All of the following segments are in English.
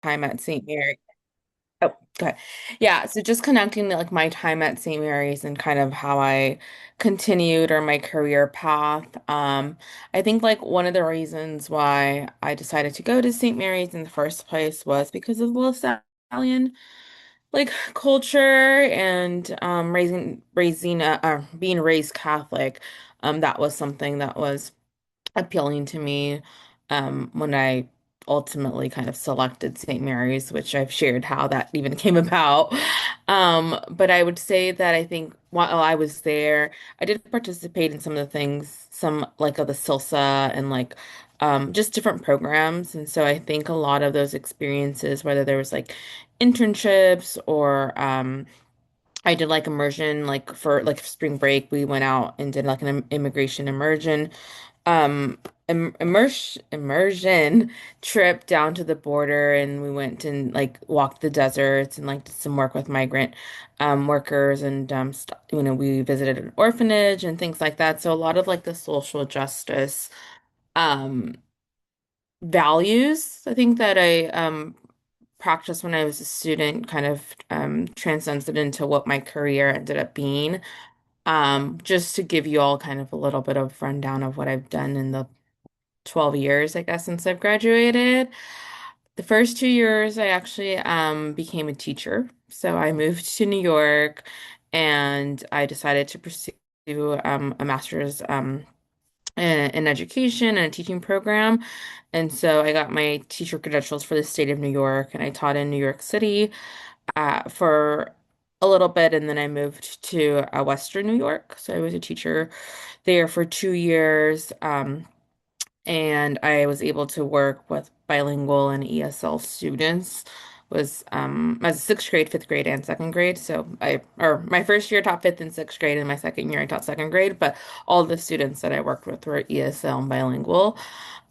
time at St. Mary. Oh, okay. Yeah, so just connecting like my time at St. Mary's and kind of how I continued or my career path. I think like one of the reasons why I decided to go to St. Mary's in the first place was because of the Italian like culture and raising being raised Catholic. That was something that was appealing to me when I ultimately kind of selected St. Mary's, which I've shared how that even came about. But I would say that I think while I was there, I did participate in some of the things, some like of the Salsa and like just different programs. And so I think a lot of those experiences, whether there was like internships or I did like immersion, like for like spring break, we went out and did like an immigration immersion um immersion trip down to the border, and we went and like walked the deserts and like did some work with migrant workers, and we visited an orphanage and things like that. So a lot of like the social justice um values I think that I practiced when I was a student kind of transcended into what my career ended up being. Just to give you all kind of a little bit of rundown of what I've done in the 12 years, I guess, since I've graduated. The first 2 years, I actually became a teacher. So I moved to New York and I decided to pursue a master's in education and a teaching program. And so I got my teacher credentials for the state of New York, and I taught in New York City for a little bit, and then I moved to Western New York. So I was a teacher there for 2 years. And I was able to work with bilingual and ESL students. Was as a sixth grade, fifth grade, and second grade. So or my first year taught fifth and sixth grade, and my second year I taught second grade. But all the students that I worked with were ESL and bilingual.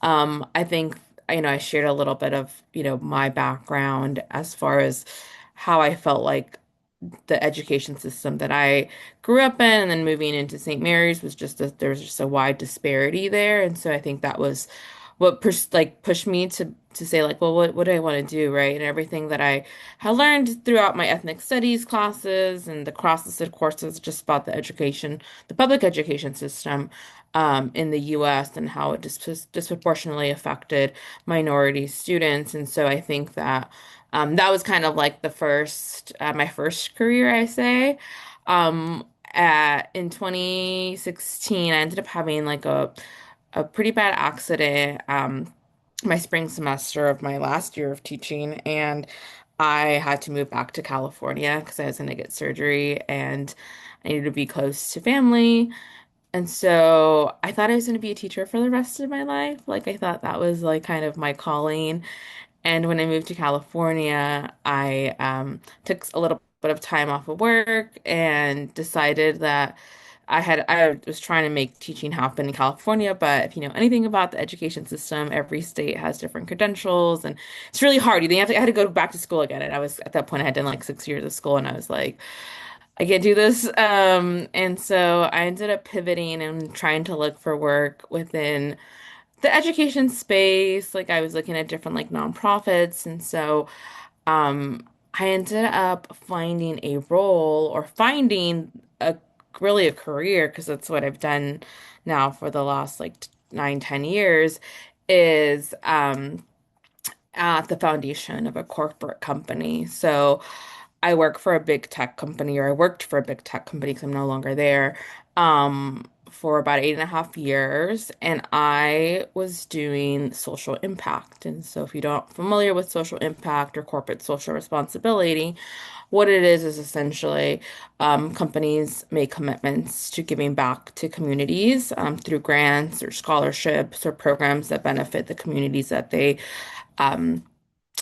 I think I shared a little bit of my background as far as how I felt like the education system that I grew up in, and then moving into St. Mary's was just there was just a wide disparity there, and so I think that was what pushed me to say like, well, what do I want to do, right? And everything that I had learned throughout my ethnic studies classes and the cross-listed courses just about the education, the public education system in the U.S. and how it disproportionately affected minority students, and so I think that. That was kind of like my first career, I say. In 2016, I ended up having like a pretty bad accident, my spring semester of my last year of teaching, and I had to move back to California because I was going to get surgery and I needed to be close to family. And so I thought I was going to be a teacher for the rest of my life. Like I thought that was like kind of my calling. And when I moved to California, I took a little bit of time off of work and decided that I was trying to make teaching happen in California, but if you know anything about the education system, every state has different credentials, and it's really hard. I had to go back to school again, and I was at that point I had done like 6 years of school, and I was like, I can't do this. And so I ended up pivoting and trying to look for work within the education space. Like I was looking at different like nonprofits, and so um I ended up finding a role or finding a really a career because that's what I've done now for the last like 9, 10 years is at the foundation of a corporate company. So I work for a big tech company, or I worked for a big tech company because I'm no longer there, for about 8.5 years, and I was doing social impact. And so, if you don't familiar with social impact or corporate social responsibility, what it is essentially companies make commitments to giving back to communities through grants or scholarships or programs that benefit the communities that they um,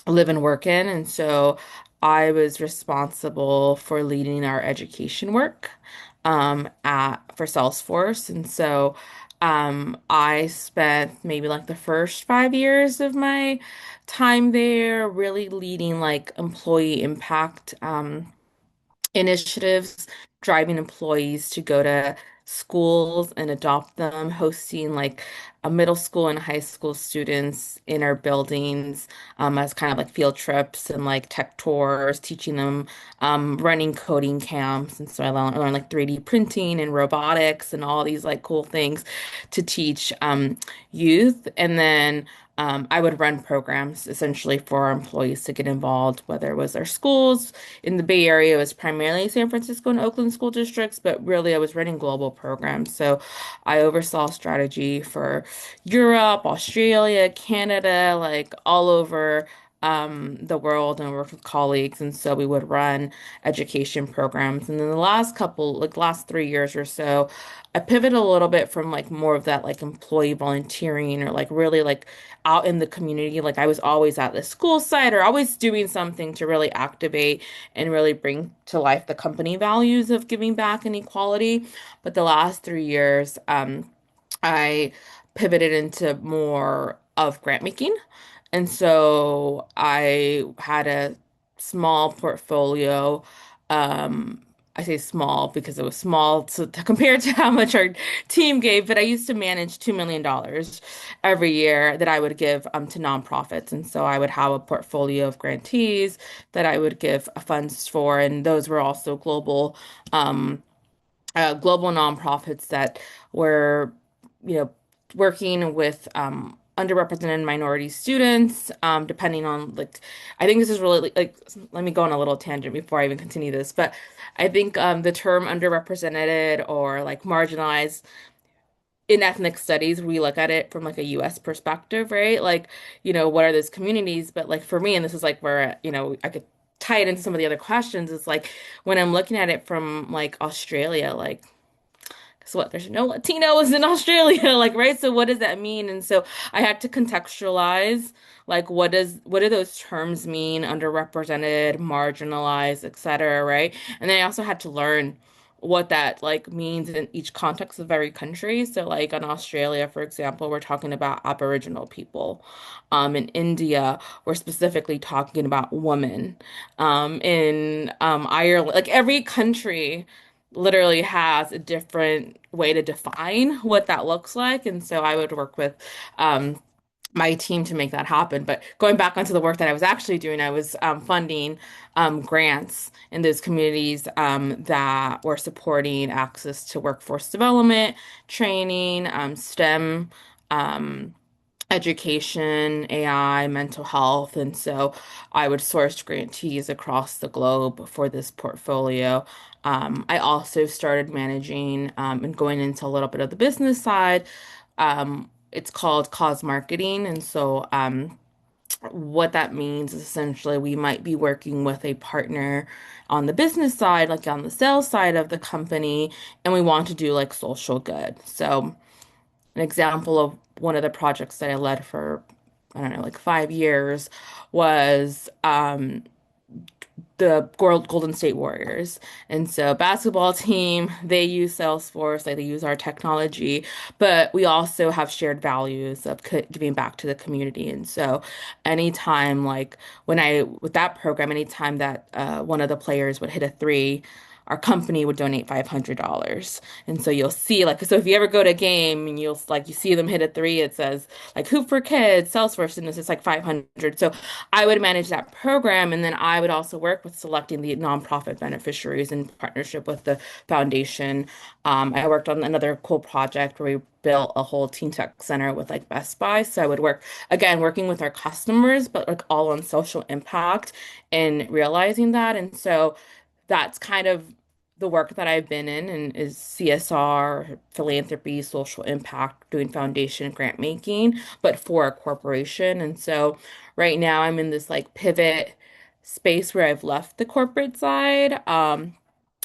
live and work in. And so I was responsible for leading our education work at for Salesforce. And so I spent maybe like the first 5 years of my time there really leading like employee impact initiatives driving employees to go to schools and adopt them, hosting like a middle school and high school students in our buildings as kind of like field trips and like tech tours, teaching them running coding camps. And so I learned like 3D printing and robotics and all these like cool things to teach youth. And then I would run programs essentially for our employees to get involved, whether it was our schools, in the Bay Area, it was primarily San Francisco and Oakland school districts, but really I was running global programs. So I oversaw strategy for Europe, Australia, Canada, like all over the world and worked with colleagues. And so we would run education programs. And then the last couple, like last 3 years or so, I pivoted a little bit from like more of that like employee volunteering or like really like out in the community. Like I was always at the school site or always doing something to really activate and really bring to life the company values of giving back and equality. But the last 3 years, I pivoted into more of grant making. And so I had a small portfolio. Um, I say small because it was small compared to how much our team gave, but I used to manage $2 million every year that I would give to nonprofits. And so I would have a portfolio of grantees that I would give funds for, and those were also um, global nonprofits that were, you know, working with underrepresented minority students, depending on like, I think this is really let me go on a little tangent before I even continue this, but I think the term underrepresented or like marginalized in ethnic studies, we look at it from like a US perspective, right? Like, what are those communities? But like for me, and this is like where, I could tie it into some of the other questions, it's like when I'm looking at it from like Australia, like guess what? There's no Latinos in Australia, like, right? So what does that mean? And so I had to contextualize, like, what do those terms mean? Underrepresented, marginalized, et cetera, right? And then I also had to learn what that like means in each context of every country. So like in Australia, for example, we're talking about Aboriginal people. In India, we're specifically talking about women. In Ireland, like every country literally has a different way to define what that looks like. And so I would work with um, my team to make that happen. But going back onto the work that I was actually doing, I was funding grants in those communities that were supporting access to workforce development, training, STEM. Um, Education, AI, mental health. And so I would source grantees across the globe for this portfolio. I also started managing and going into a little bit of the business side. It's called cause marketing. And so what that means is essentially we might be working with a partner on the business side, like on the sales side of the company, and we want to do like social good. So an example of one of the projects that I led for, I don't know, like 5 years was the Golden State Warriors. And so basketball team, they use Salesforce, like they use our technology, but we also have shared values of giving back to the community. And so anytime like with that program, anytime that one of the players would hit a three, our company would donate $500. And so you'll see like so if you ever go to a game and you'll like you see them hit a three, it says like Hoop for Kids, Salesforce, and it's like 500. So I would manage that program, and then I would also work with selecting the nonprofit beneficiaries in partnership with the foundation. I worked on another cool project where we built a whole teen tech center with like Best Buy. So I would work again, working with our customers, but like all on social impact and realizing that. And so that's kind of the work that I've been in and is CSR, philanthropy, social impact, doing foundation grant making, but for a corporation. And so right now I'm in this like pivot space where I've left the corporate side. I've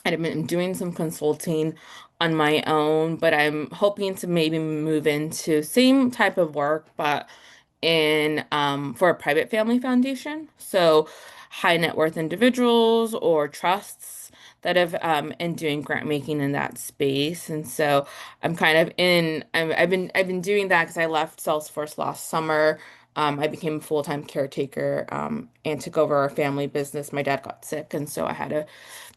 been doing some consulting on my own, but I'm hoping to maybe move into same type of work, but in for a private family foundation. So high net worth individuals or trusts that have and doing grant making in that space. And so I'm kind of in I've been doing that because I left Salesforce last summer. I became a full-time caretaker and took over our family business. My dad got sick, and so I had to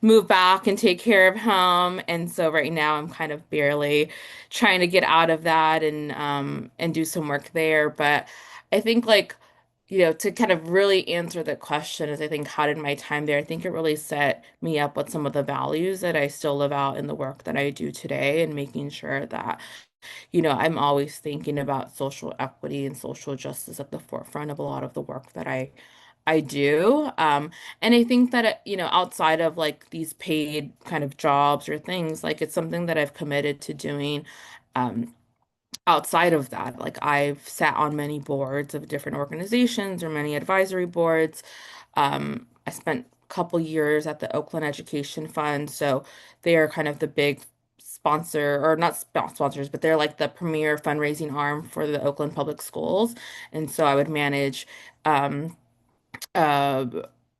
move back and take care of him. And so right now I'm kind of barely trying to get out of that and do some work there. But I think like, to kind of really answer the question is I think how did my time there? I think it really set me up with some of the values that I still live out in the work that I do today and making sure that I'm always thinking about social equity and social justice at the forefront of a lot of the work that I do. And I think that, outside of like these paid kind of jobs or things, like it's something that I've committed to doing um, outside of that. Like I've sat on many boards of different organizations or many advisory boards. I spent a couple years at the Oakland Education Fund, so they are kind of the big sponsor, or not sponsors, but they're like the premier fundraising arm for the Oakland Public Schools. And so I would manage, uh,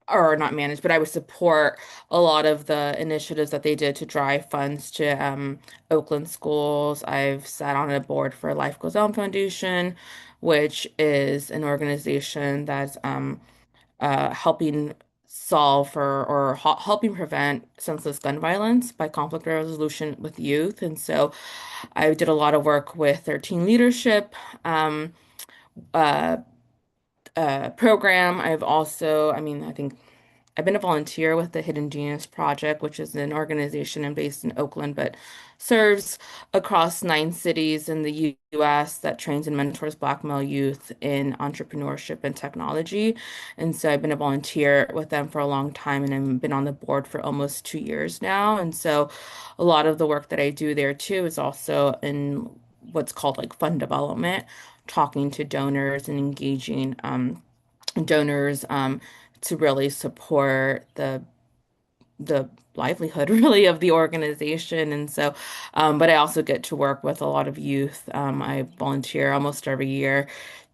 or not manage, but I would support a lot of the initiatives that they did to drive funds to Oakland schools. I've sat on a board for Life Goes On Foundation, which is an organization that's helping solve or helping prevent senseless gun violence by conflict resolution with youth. And so I did a lot of work with their teen leadership um, uh, program. I've also, I mean, I think I've been a volunteer with the Hidden Genius Project, which is an organization based in Oakland, but serves across 9 cities in the US that trains and mentors Black male youth in entrepreneurship and technology. And so I've been a volunteer with them for a long time, and I've been on the board for almost 2 years now. And so a lot of the work that I do there too is also in what's called like fund development, talking to donors and engaging donors to really support the livelihood really of the organization. And so, but I also get to work with a lot of youth. I volunteer almost every year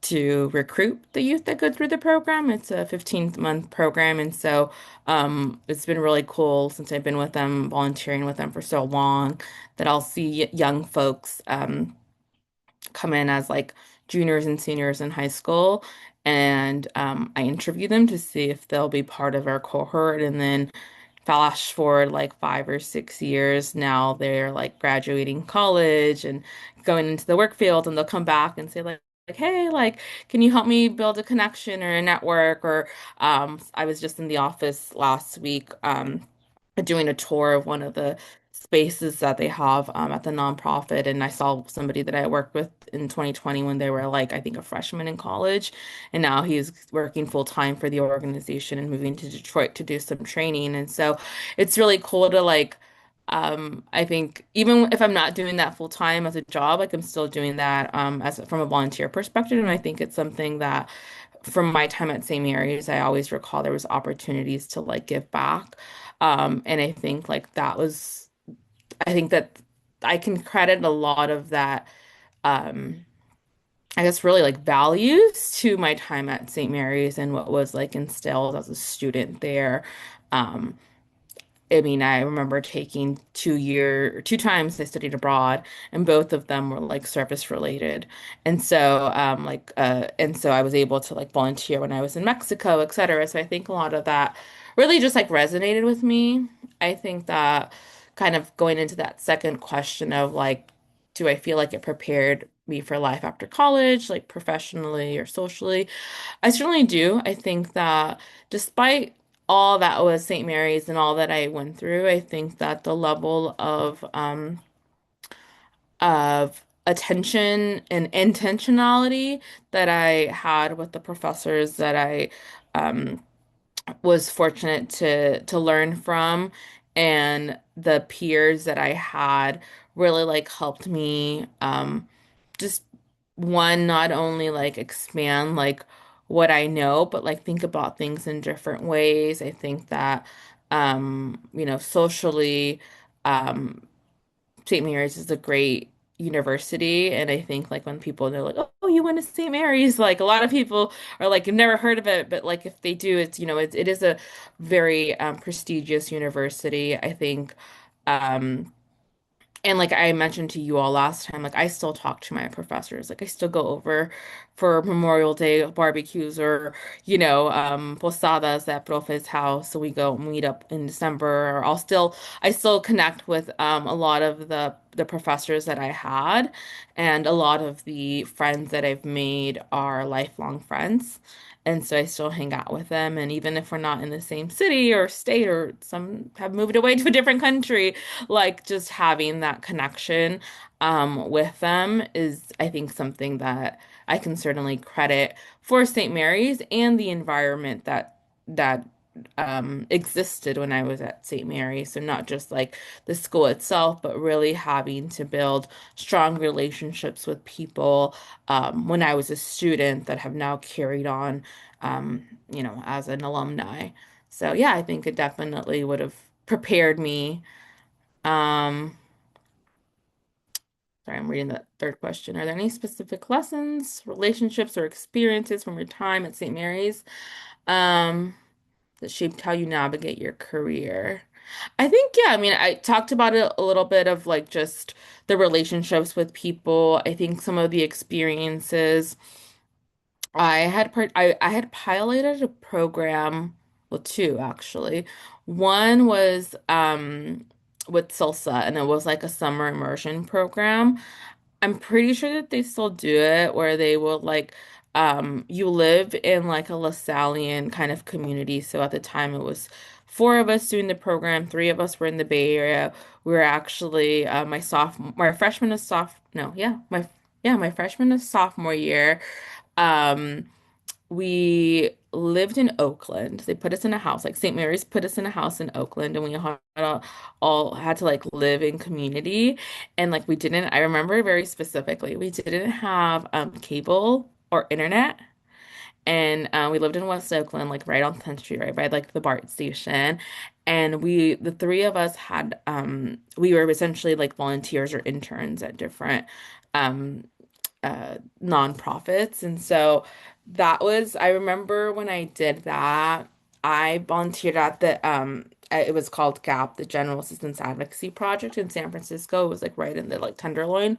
to recruit the youth that go through the program. It's a 15-month program. And so it's been really cool since I've been with them, volunteering with them for so long, that I'll see young folks come in as like juniors and seniors in high school. And I interview them to see if they'll be part of our cohort. And then flash forward like 5 or 6 years, now they're like graduating college and going into the work field, and they'll come back and say hey, like, can you help me build a connection or a network? Or I was just in the office last week. Doing a tour of one of the spaces that they have at the nonprofit, and I saw somebody that I worked with in 2020 when they were like, I think a freshman in college, and now he's working full time for the organization and moving to Detroit to do some training. And so it's really cool to like, I think even if I'm not doing that full time as a job, like I'm still doing that as from a volunteer perspective. And I think it's something that from my time at St. Mary's, I always recall there was opportunities to like give back. And I think like I think that I can credit a lot of that, um, I guess really like values to my time at St. Mary's and what was like instilled as a student there. Um, I mean, I remember taking 2 times I studied abroad, and both of them were like service related. And so, and so I was able to like volunteer when I was in Mexico, et cetera. So I think a lot of that really just like resonated with me. I think that kind of going into that second question of like, do I feel like it prepared me for life after college, like professionally or socially? I certainly do. I think that despite all that was St. Mary's and all that I went through, I think that the level of attention and intentionality that I had with the professors that I um, was fortunate to learn from, and the peers that I had really like helped me just one, not only like expand like what I know, but like think about things in different ways. I think that socially, um St. Mary's is a great university. And I think like when people they're like, oh, you went to St. Mary's, like a lot of people are like, I've never heard of it, but like if they do, it's it is a very prestigious university. I think um and like I mentioned to you all last time, like I still talk to my professors. Like I still go over for Memorial Day barbecues or, posadas at Profe's house. So we go meet up in December. Or I still connect with a lot of the professors that I had, and a lot of the friends that I've made are lifelong friends. And so I still hang out with them. And even if we're not in the same city or state, or some have moved away to a different country, like just having that connection with them is, I think, something that I can certainly credit for St. Mary's and the environment that existed when I was at St. Mary's. So not just like the school itself, but really having to build strong relationships with people when I was a student that have now carried on, as an alumni. So yeah, I think it definitely would have prepared me. Um, Sorry, I'm reading the third question. Are there any specific lessons, relationships, or experiences from your time at St. Mary's that shaped how you navigate your career? I think, yeah, I mean, I talked about it a little bit of like just the relationships with people. I think some of the experiences. I had piloted a program, well, two actually. One was with salsa, and it was like a summer immersion program. I'm pretty sure that they still do it, where they will like you live in like a Lasallian kind of community. So at the time it was four of us doing the program, three of us were in the Bay Area. We were actually my freshman is soft no, my freshman is sophomore year. Um we lived in Oakland. They put us in a house, like St. Mary's put us in a house in Oakland, and we all had to like live in community. And like I remember very specifically, we didn't have cable or internet. And we lived in West Oakland, like right on 10th Street, right by like the BART station. And the three of us we were essentially like volunteers or interns at different um, nonprofits. And so I remember when I did that, I volunteered at it was called GAP, the General Assistance Advocacy Project in San Francisco. It was like right in the like Tenderloin.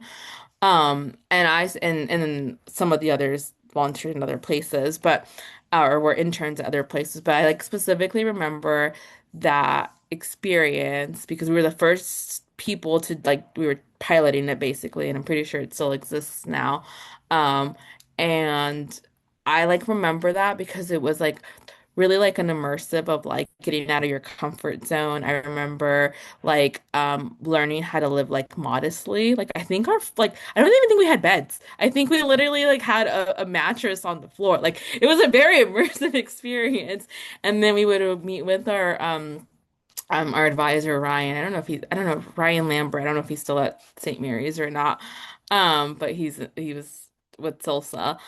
And then some of the others volunteered in other places, but or were interns at other places. But I like specifically remember that experience because we were the first people to like we were piloting it basically, and I'm pretty sure it still exists now. Um, and I like remember that because it was like really like an immersive of like getting out of your comfort zone. I remember like learning how to live like modestly. Like I don't even think we had beds. I think we literally like had a mattress on the floor. Like it was a very immersive experience. And then we would meet with our advisor Ryan. I don't know Ryan Lambert. I don't know if he's still at St. Mary's or not. But he was with Salsa.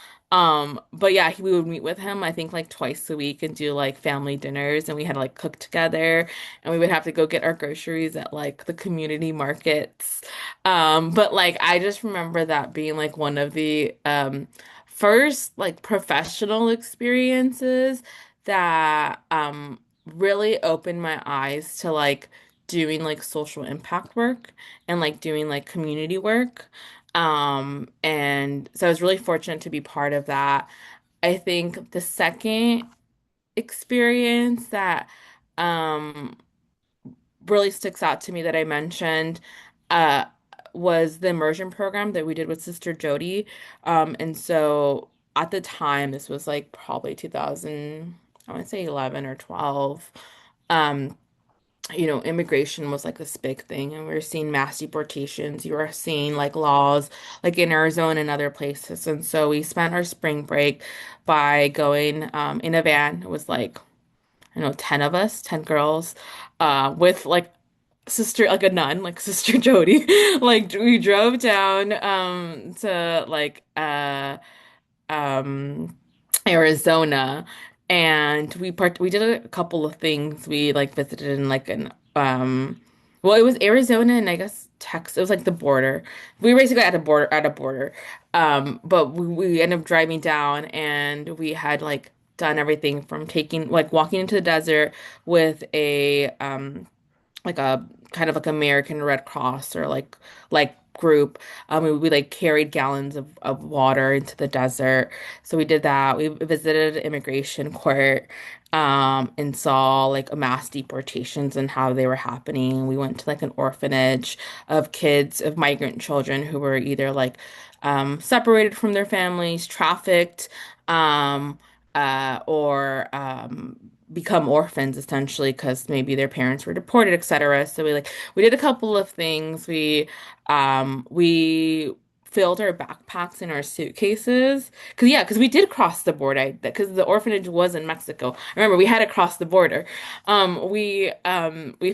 But yeah, we would meet with him, I think like twice a week and do like family dinners, and we had to like cook together, and we would have to go get our groceries at like the community markets. But like I just remember that being like one of the first like professional experiences that really opened my eyes to like doing like social impact work and like doing like community work. And so I was really fortunate to be part of that. I think the second experience that um really sticks out to me that I mentioned uh was the immersion program that we did with Sister Jody. And so at the time, this was like probably 2000, I want to say 11 or 12. Um, immigration was like this big thing, and we were seeing mass deportations. You were seeing like laws like in Arizona and other places. And so we spent our spring break by going in a van. It was like, I don't know, 10 of us, 10 girls, with like like a nun, like Sister Jody. Like we drove down to like um Arizona, and we did a couple of things. We like visited in like an well, it was Arizona and I guess Texas. It was like the border. We were basically at a border. But we ended up driving down, and we had like done everything from taking like walking into the desert with a like a kind of like American Red Cross or like group. We like carried gallons of water into the desert. So we did that. We visited immigration court, and saw like mass deportations and how they were happening. We went to like an orphanage of kids, of migrant children who were either like separated from their families, trafficked, um, or become orphans essentially because maybe their parents were deported, etc. So we did a couple of things. We filled our backpacks in our suitcases because we did cross the border because the orphanage was in Mexico. Remember, we had to cross the border. We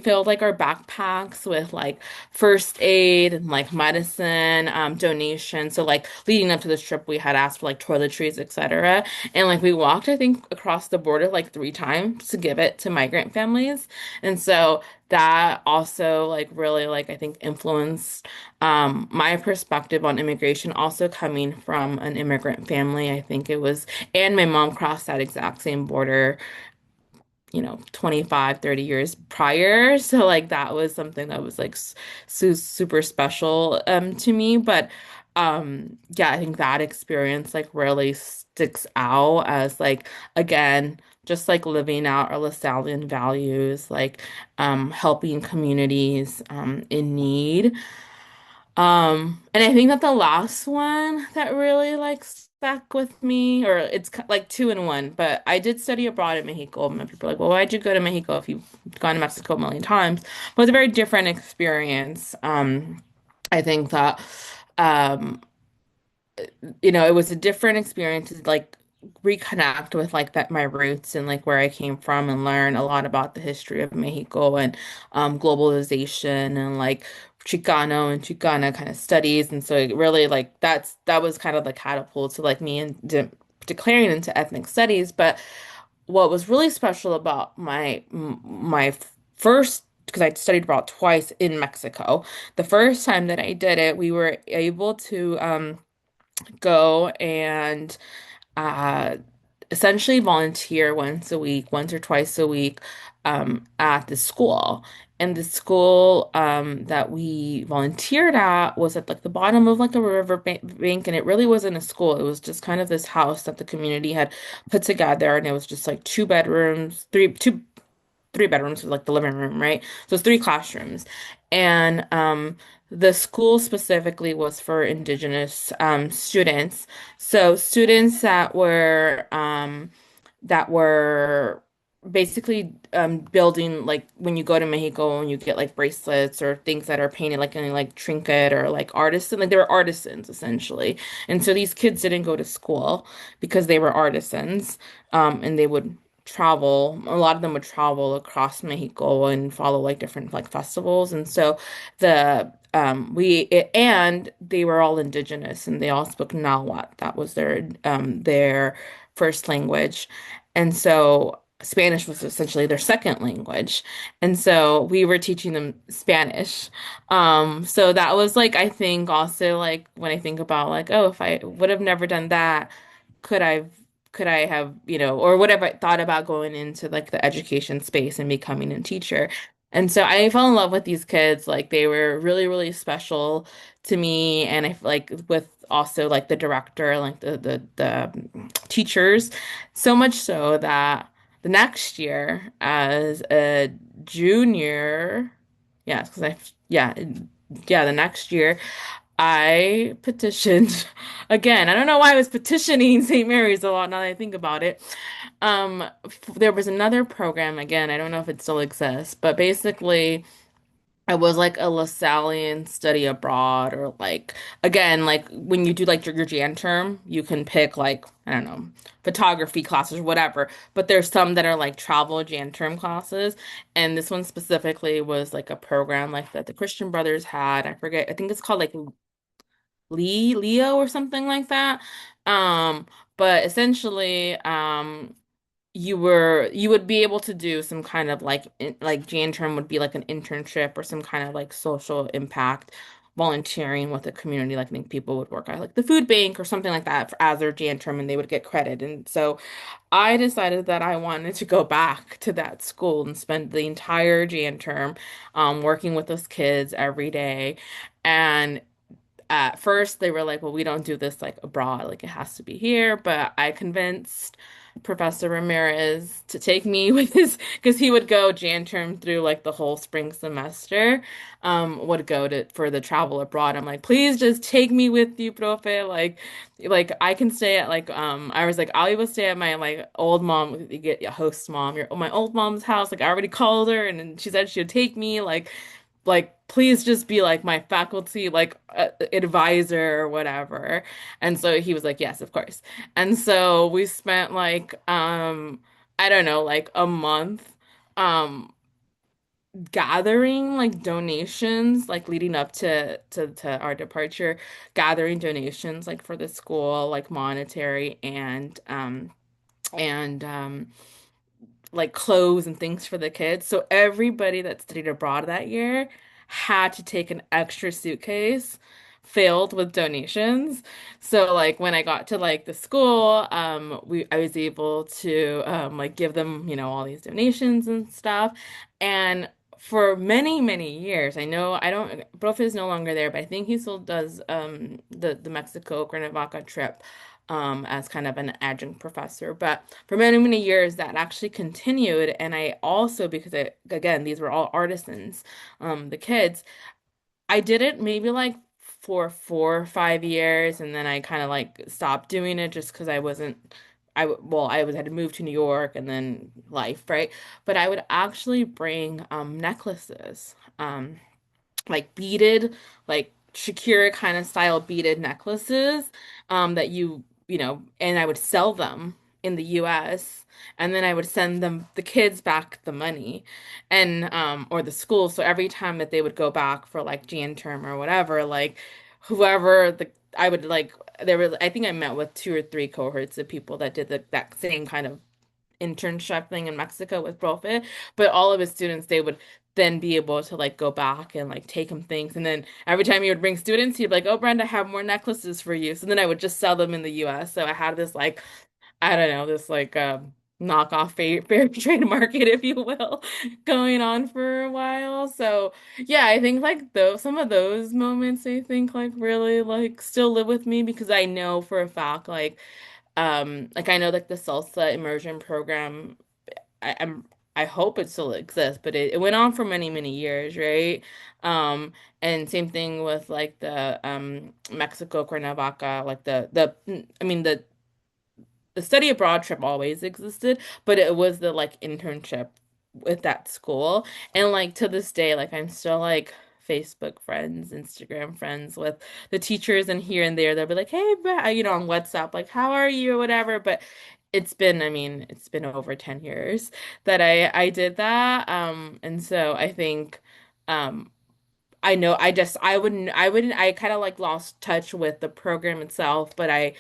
filled like our backpacks with like first aid and like medicine, donations. So like leading up to this trip, we had asked for like toiletries, etc. And like we walked, I think, across the border like 3 times to give it to migrant families. And so that also like really like I think influenced my perspective on immigration, also coming from an immigrant family. I think it was, and my mom crossed that exact same border, 25, 30 years prior. So like that was something that was like super special to me. But yeah, I think that experience like really sticks out as like again, just like living out our Lasallian values, like helping communities in need. And I think that the last one that really like stuck with me, or it's like two in one, but I did study abroad in Mexico. And people are like, well, why'd you go to Mexico if you've gone to Mexico a million times? But it's a very different experience. I think that um, it was a different experience to like reconnect with like that my roots and like where I came from and learn a lot about the history of Mexico and globalization and like Chicano and Chicana kind of studies. And so it really like that was kind of the catapult to like me and declaring into ethnic studies. But what was really special about my first, because I studied abroad twice in Mexico, the first time that I did it, we were able to go and uh, essentially volunteer once a week, once or twice a week, at the school. And the school that we volunteered at was at like the bottom of like a river bank, and it really wasn't a school. It was just kind of this house that the community had put together, and it was just like 2 bedrooms, three bedrooms with like the living room, right? So it's 3 classrooms. And the school specifically was for indigenous students. So students that were basically building like when you go to Mexico and you get like bracelets or things that are painted like any like trinket or like artisan, like they were artisans essentially. And so these kids didn't go to school because they were artisans, and they would travel. A lot of them would travel across Mexico and follow like different like festivals. And so and they were all indigenous and they all spoke Nahuatl. That was their first language. And so Spanish was essentially their second language. And so we were teaching them Spanish. So that was like I think also like when I think about like, oh, if I would have never done that, could I could I have, or would have I thought about going into like the education space and becoming a teacher? And so I fell in love with these kids. Like they were really, really special to me. And I like with also like the director, like the teachers, so much so that the next year as a junior, yes, because yeah, the next year. I petitioned again. I don't know why I was petitioning St. Mary's a lot now that I think about it. There was another program again. I don't know if it still exists, but basically it was like a Lasallian study abroad or like again, like when you do like your Jan term, you can pick like, I don't know, photography classes or whatever. But there's some that are like travel Jan term classes. And this one specifically was like a program like that the Christian Brothers had. I forget, I think it's called like Leo or something like that. Um, but essentially, you would be able to do some kind of like like Jan term would be like an internship or some kind of like social impact volunteering with a community. Like I think people would work at like the food bank or something like that as their Jan term and they would get credit. And so I decided that I wanted to go back to that school and spend the entire Jan term working with those kids every day. And at first they were like, well, we don't do this like abroad, like it has to be here. But I convinced Professor Ramirez to take me with his, because he would go Jan term through like the whole spring semester, would go to for the travel abroad. I'm like, please just take me with you, profe. Like I can stay at like I was like, I'll even stay at my like old mom, you get a host mom, your my old mom's house. Like I already called her and she said she'd take me. Like please just be like my faculty like advisor or whatever. And so he was like, yes, of course. And so we spent like I don't know, like a month um gathering like donations like leading up to our departure, gathering donations like for the school, like monetary and like clothes and things for the kids. So everybody that studied abroad that year had to take an extra suitcase filled with donations. So like when I got to like the school, I was able to like give them, all these donations and stuff. And for many, many years, I know I don't Prof is no longer there, but I think he still does the Mexico Cuernavaca trip as kind of an adjunct professor. But for many, many years, that actually continued. And I also, because again, these were all artisans, the kids, I did it maybe like for 4 or 5 years. And then I kind of like stopped doing it just because I wasn't. Well, had to move to New York and then life, right? But I would actually bring necklaces. Like beaded, like Shakira kind of style beaded necklaces that and I would sell them in the US and then I would send them the kids back the money and or the school. So every time that they would go back for like Jan term or whatever, like whoever the I would like there were I think I met with 2 or 3 cohorts of people that did that same kind of internship thing in Mexico with Profe, but all of his students, they would then be able to like go back and like take him things. And then every time he would bring students, he'd be like, oh, Brenda, I have more necklaces for you. So then I would just sell them in the US. So I had this like, I don't know, this like knockoff fair trade market, if you will, going on for a while. So yeah, I think like those some of those moments I think like really like still live with me because I know for a fact like I know like the salsa immersion program I'm I hope it still exists, but it went on for many, many years, right? And same thing with like the Mexico Cuernavaca, like the I mean the study abroad trip always existed, but it was the like internship with that school. And like to this day, like I'm still like Facebook friends, Instagram friends with the teachers and here and there. They'll be like, hey, on WhatsApp, like, how are you or whatever. But I mean, it's been over 10 years that I did that. And so I think um I know I kind of like lost touch with the program itself, but I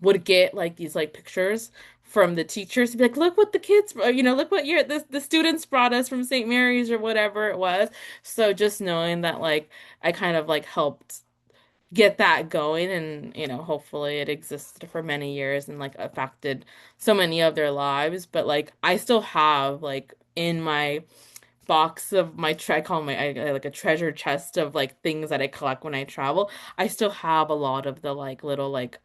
would get like these like pictures from the teachers to be like, look what the kids, look what the students brought us from St. Mary's or whatever it was. So just knowing that like I kind of like helped get that going and hopefully it existed for many years and like affected so many of their lives, but like I still have like in my box of I call I like a treasure chest of like things that I collect when I travel. I still have a lot of the like little like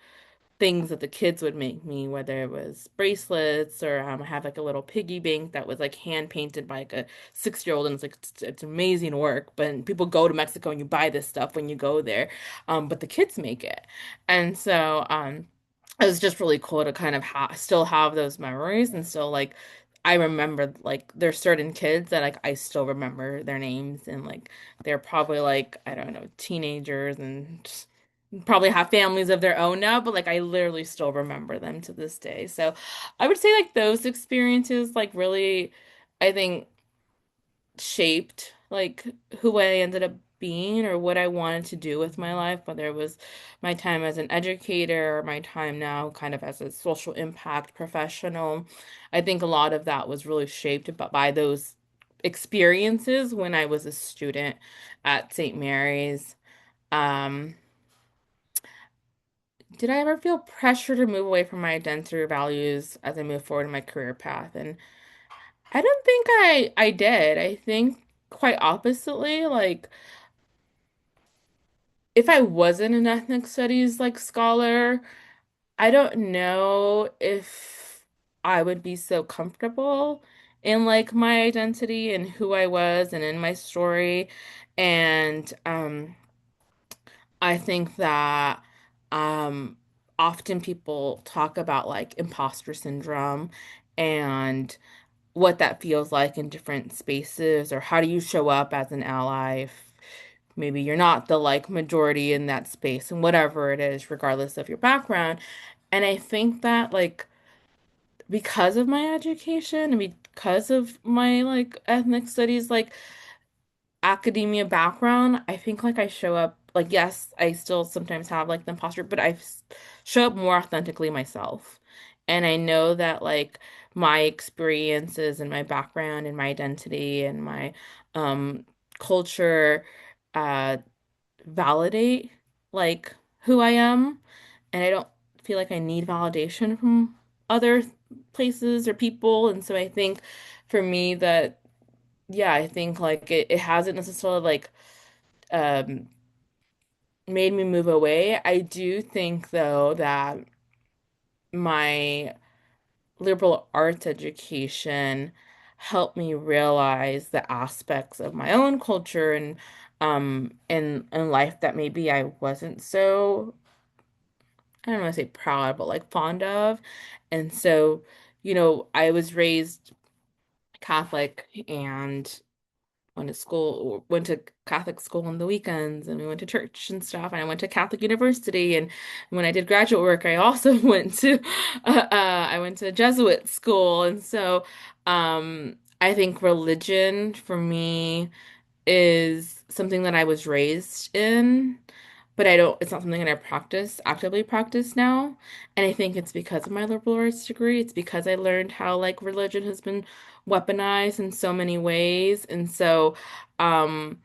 things that the kids would make me, whether it was bracelets or I have like a little piggy bank that was like hand painted by like a 6-year-old, and it's like it's amazing work. But people go to Mexico and you buy this stuff when you go there, but the kids make it, and so it was just really cool to kind of still have those memories and still like I remember like there's certain kids that like I still remember their names and like they're probably like I don't know teenagers and just probably have families of their own now, but like I literally still remember them to this day. So I would say like those experiences like really I think shaped like who I ended up being or what I wanted to do with my life, whether it was my time as an educator or my time now kind of as a social impact professional. I think a lot of that was really shaped by those experiences when I was a student at St. Mary's. Um, did I ever feel pressure to move away from my identity or values as I move forward in my career path? And I don't think I did. I think quite oppositely, like if I wasn't an ethnic studies like scholar, I don't know if I would be so comfortable in like my identity and who I was and in my story. And I think that um often people talk about like imposter syndrome and what that feels like in different spaces, or how do you show up as an ally if maybe you're not the like majority in that space and whatever it is, regardless of your background. And I think that like because of my education and because of my like ethnic studies like academia background, I think like I show up like yes, I still sometimes have like the imposter, but show up more authentically myself. And I know that like my experiences and my background and my identity and my um culture uh validate like who I am, and I don't feel like I need validation from other places or people. And so I think for me that yeah, I think like it hasn't necessarily like um made me move away. I do think though that my liberal arts education helped me realize the aspects of my own culture and in life that maybe I wasn't so I don't want to say proud, but like fond of. And so, I was raised Catholic and went to Catholic school on the weekends, and we went to church and stuff. And I went to Catholic university. And when I did graduate work, I also I went to Jesuit school. And so, I think religion for me is something that I was raised in, but it's not something that I actively practice now. And I think it's because of my liberal arts degree. It's because I learned how like religion has been weaponized in so many ways. And so, um,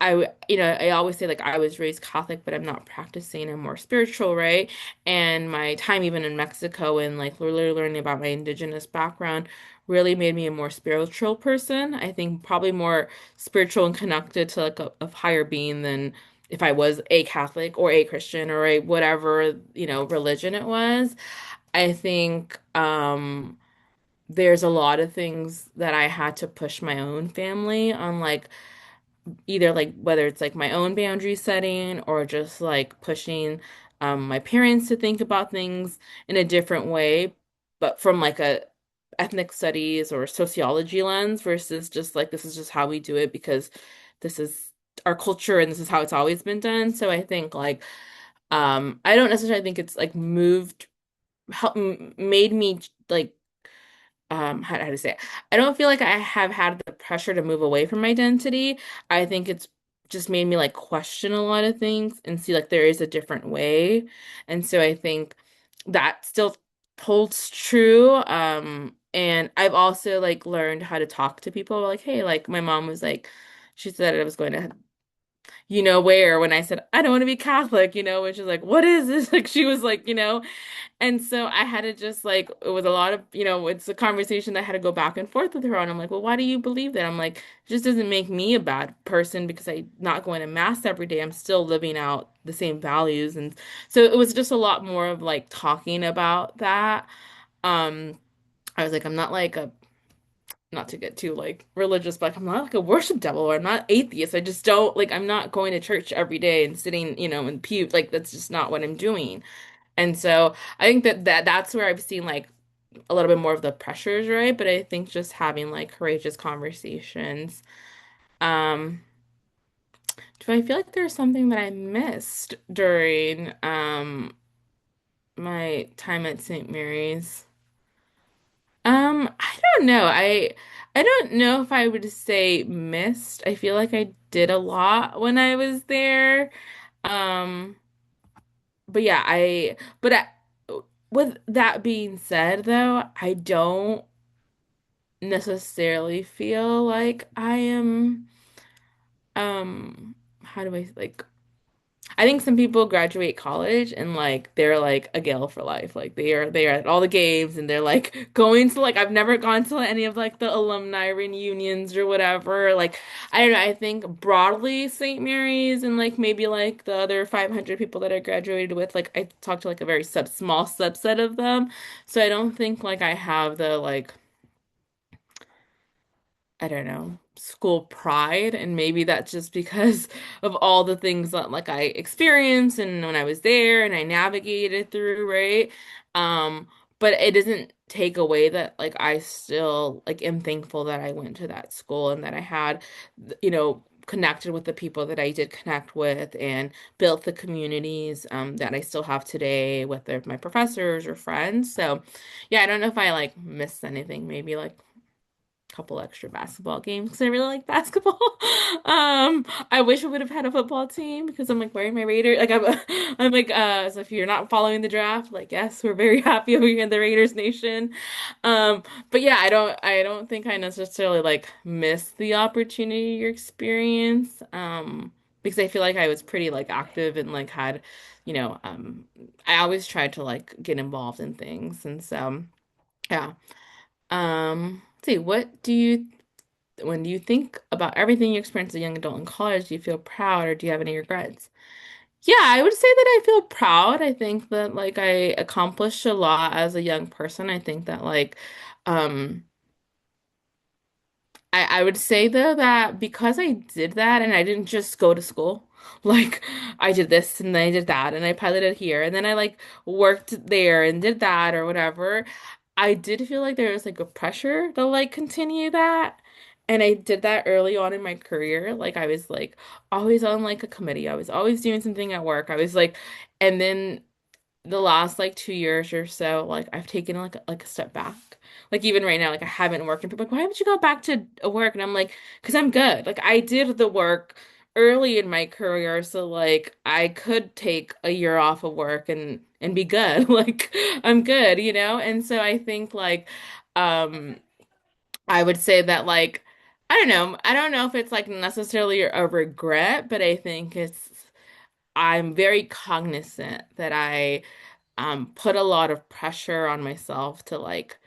I always say like I was raised Catholic, but I'm not practicing. I'm more spiritual, right? And my time even in Mexico and like really learning about my indigenous background really made me a more spiritual person. I think probably more spiritual and connected to like a higher being than if I was a Catholic or a Christian or a whatever, religion it was. I think there's a lot of things that I had to push my own family on like either like whether it's like my own boundary setting or just like pushing my parents to think about things in a different way, but from like a ethnic studies or sociology lens versus just like this is just how we do it because this is our culture and this is how it's always been done. So I think like I don't necessarily think it's like made me like how to say it? I don't feel like I have had the pressure to move away from my identity. I think it's just made me like question a lot of things and see like there is a different way. And so I think that still holds true. And I've also like learned how to talk to people like, hey, like my mom was like, she said I was going to where when I said I don't want to be Catholic, which is like, what is this? Like she was like, and so I had to just like, it was a lot of, it's a conversation that I had to go back and forth with her on. I'm like, well, why do you believe that? I'm like, it just doesn't make me a bad person because I'm not going to mass every day. I'm still living out the same values. And so it was just a lot more of like talking about that. Um, I was like, I'm not like not to get too like religious, but I'm not like a worship devil or I'm not atheist. I just don't like, I'm not going to church every day and sitting, in pew. Like, that's just not what I'm doing. And so I think that's where I've seen like a little bit more of the pressures, right? But I think just having like courageous conversations. Um, do I feel like there's something that I missed during my time at St. Mary's? I don't know. I don't know if I would say missed. I feel like I did a lot when I was there. Um, but yeah, with that being said, though, I don't necessarily feel like I am, how do I like? I think some people graduate college and like they're like a Gale for life. Like they are at all the games and they're like going to like I've never gone to any of like the alumni reunions or whatever. Like I don't know, I think broadly St. Mary's and like maybe like the other 500 people that I graduated with, like I talked to like a very small subset of them. So I don't think like I have the like I don't know, school pride. And maybe that's just because of all the things that like I experienced and when I was there and I navigated through, right? But it doesn't take away that like I still like am thankful that I went to that school and that I had, connected with the people that I did connect with and built the communities that I still have today, whether my professors or friends. So yeah, I don't know if I like missed anything, maybe like couple extra basketball games because I really like basketball. I wish we would have had a football team because I'm like wearing my Raider. Like I'm like so if you're not following the draft, like yes, we're very happy over here in the Raiders Nation. But yeah, I don't think I necessarily like missed the opportunity or experience. Because I feel like I was pretty like active and like had, you know, um, I always tried to like get involved in things, and so yeah. Let's see, when do you think about everything you experienced as a young adult in college, do you feel proud or do you have any regrets? Yeah, I would say that I feel proud. I think that like I accomplished a lot as a young person. I think that like um I would say though that because I did that and I didn't just go to school, like I did this and then I did that and I piloted here and then I like worked there and did that or whatever. I did feel like there was like a pressure to like continue that. And I did that early on in my career. Like I was like always on like a committee. I was always doing something at work. I was like, and then the last like 2 years or so, like I've taken like a step back. Like even right now, like I haven't worked, and people are like, why haven't you go back to work? And I'm like, because I'm good. Like I did the work early in my career, so like I could take a year off of work and be good. Like I'm good, you know? And so I think like um I would say that like I don't know. I don't know if it's like necessarily a regret, but I think I'm very cognizant that I put a lot of pressure on myself to like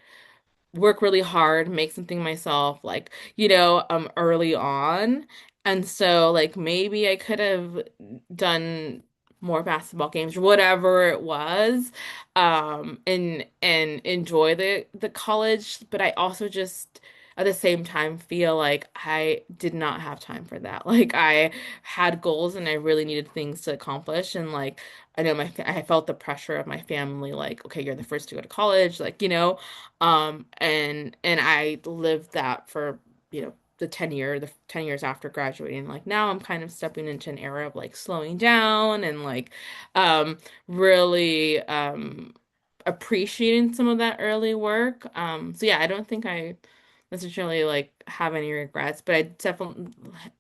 work really hard, make something myself, like, early on. And so like maybe I could have done more basketball games or whatever it was, and enjoy the college, but I also just at the same time feel like I did not have time for that. Like I had goals and I really needed things to accomplish and like I know I felt the pressure of my family like okay, you're the first to go to college, like, and I lived that for, the 10 years after graduating. Like now I'm kind of stepping into an era of like slowing down and like really appreciating some of that early work. So yeah, I don't think I necessarily like have any regrets, but I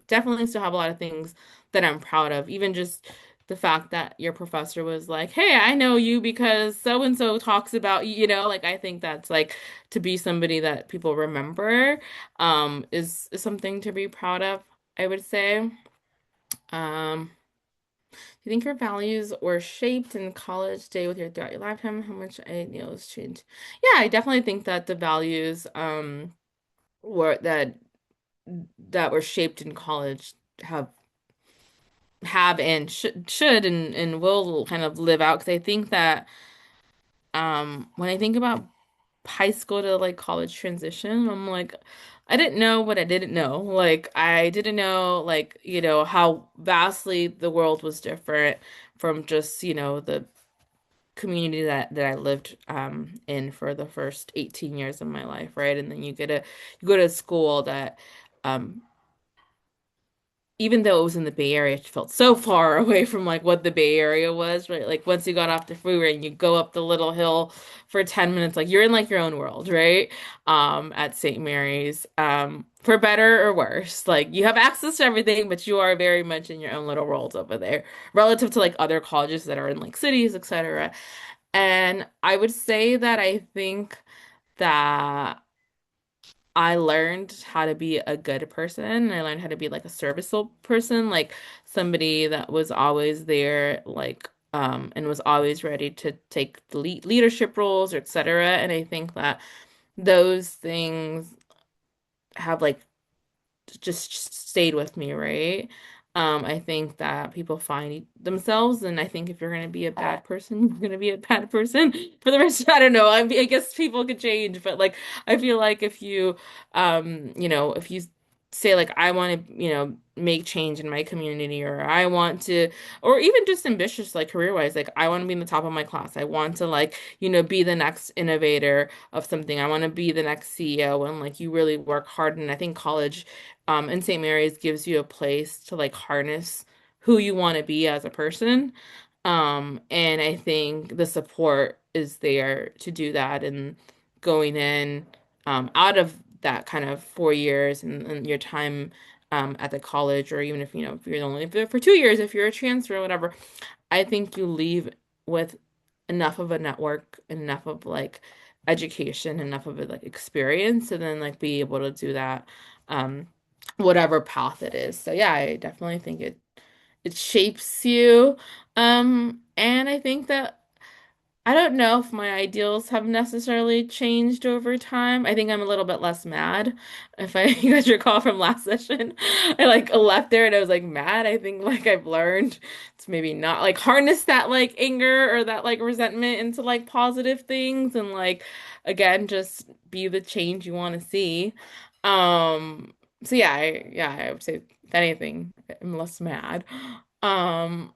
definitely still have a lot of things that I'm proud of. Even just the fact that your professor was like, "Hey, I know you because so and so talks about you," like I think that's like to be somebody that people remember is something to be proud of, I would say. Do you think your values were shaped in college day with your throughout your lifetime? How much ideals has changed? Yeah, I definitely think that the values were that were shaped in college have and should and will kind of live out because I think that when I think about high school to like college transition, I'm like I didn't know what I didn't know. Like I didn't know like, how vastly the world was different from just, the community that I lived in for the first 18 years of my life, right? And then you go to a school that um even though it was in the Bay Area, it felt so far away from like what the Bay Area was, right? Like once you got off the freeway and you go up the little hill for 10 minutes, like you're in like your own world, right? At St. Mary's, for better or worse. Like you have access to everything, but you are very much in your own little world over there relative to like other colleges that are in like cities, etc. And I would say that I think that I learned how to be a good person. I learned how to be like a serviceable person, like somebody that was always there, like and was always ready to take the leadership roles, or et cetera. And I think that those things have like just stayed with me, right? I think that people find themselves, and I think if you're going to be a bad person, you're going to be a bad person for the rest. I don't know. I guess people could change, but like I feel like if you, if you say like I want to, make change in my community, or I want to, or even just ambitious, like career wise, like I want to be in the top of my class. I want to like, be the next innovator of something. I want to be the next CEO, and like you really work hard. And I think college in St. Mary's gives you a place to like harness who you want to be as a person. And I think the support is there to do that, and going in out of that kind of 4 years, and your time at the college, or even if if you're only there for 2 years, if you're a transfer or whatever, I think you leave with enough of a network, enough of like education, enough of a like experience, and then like be able to do that, um, whatever path it is. So yeah, I definitely think it shapes you. And I think that I don't know if my ideals have necessarily changed over time. I think I'm a little bit less mad. If I you guys recall from last session, I like left there and I was like mad. I think like I've learned to maybe not like harness that like anger or that like resentment into like positive things, and like again just be the change you want to see. So yeah, I would say if anything, I'm less mad. Um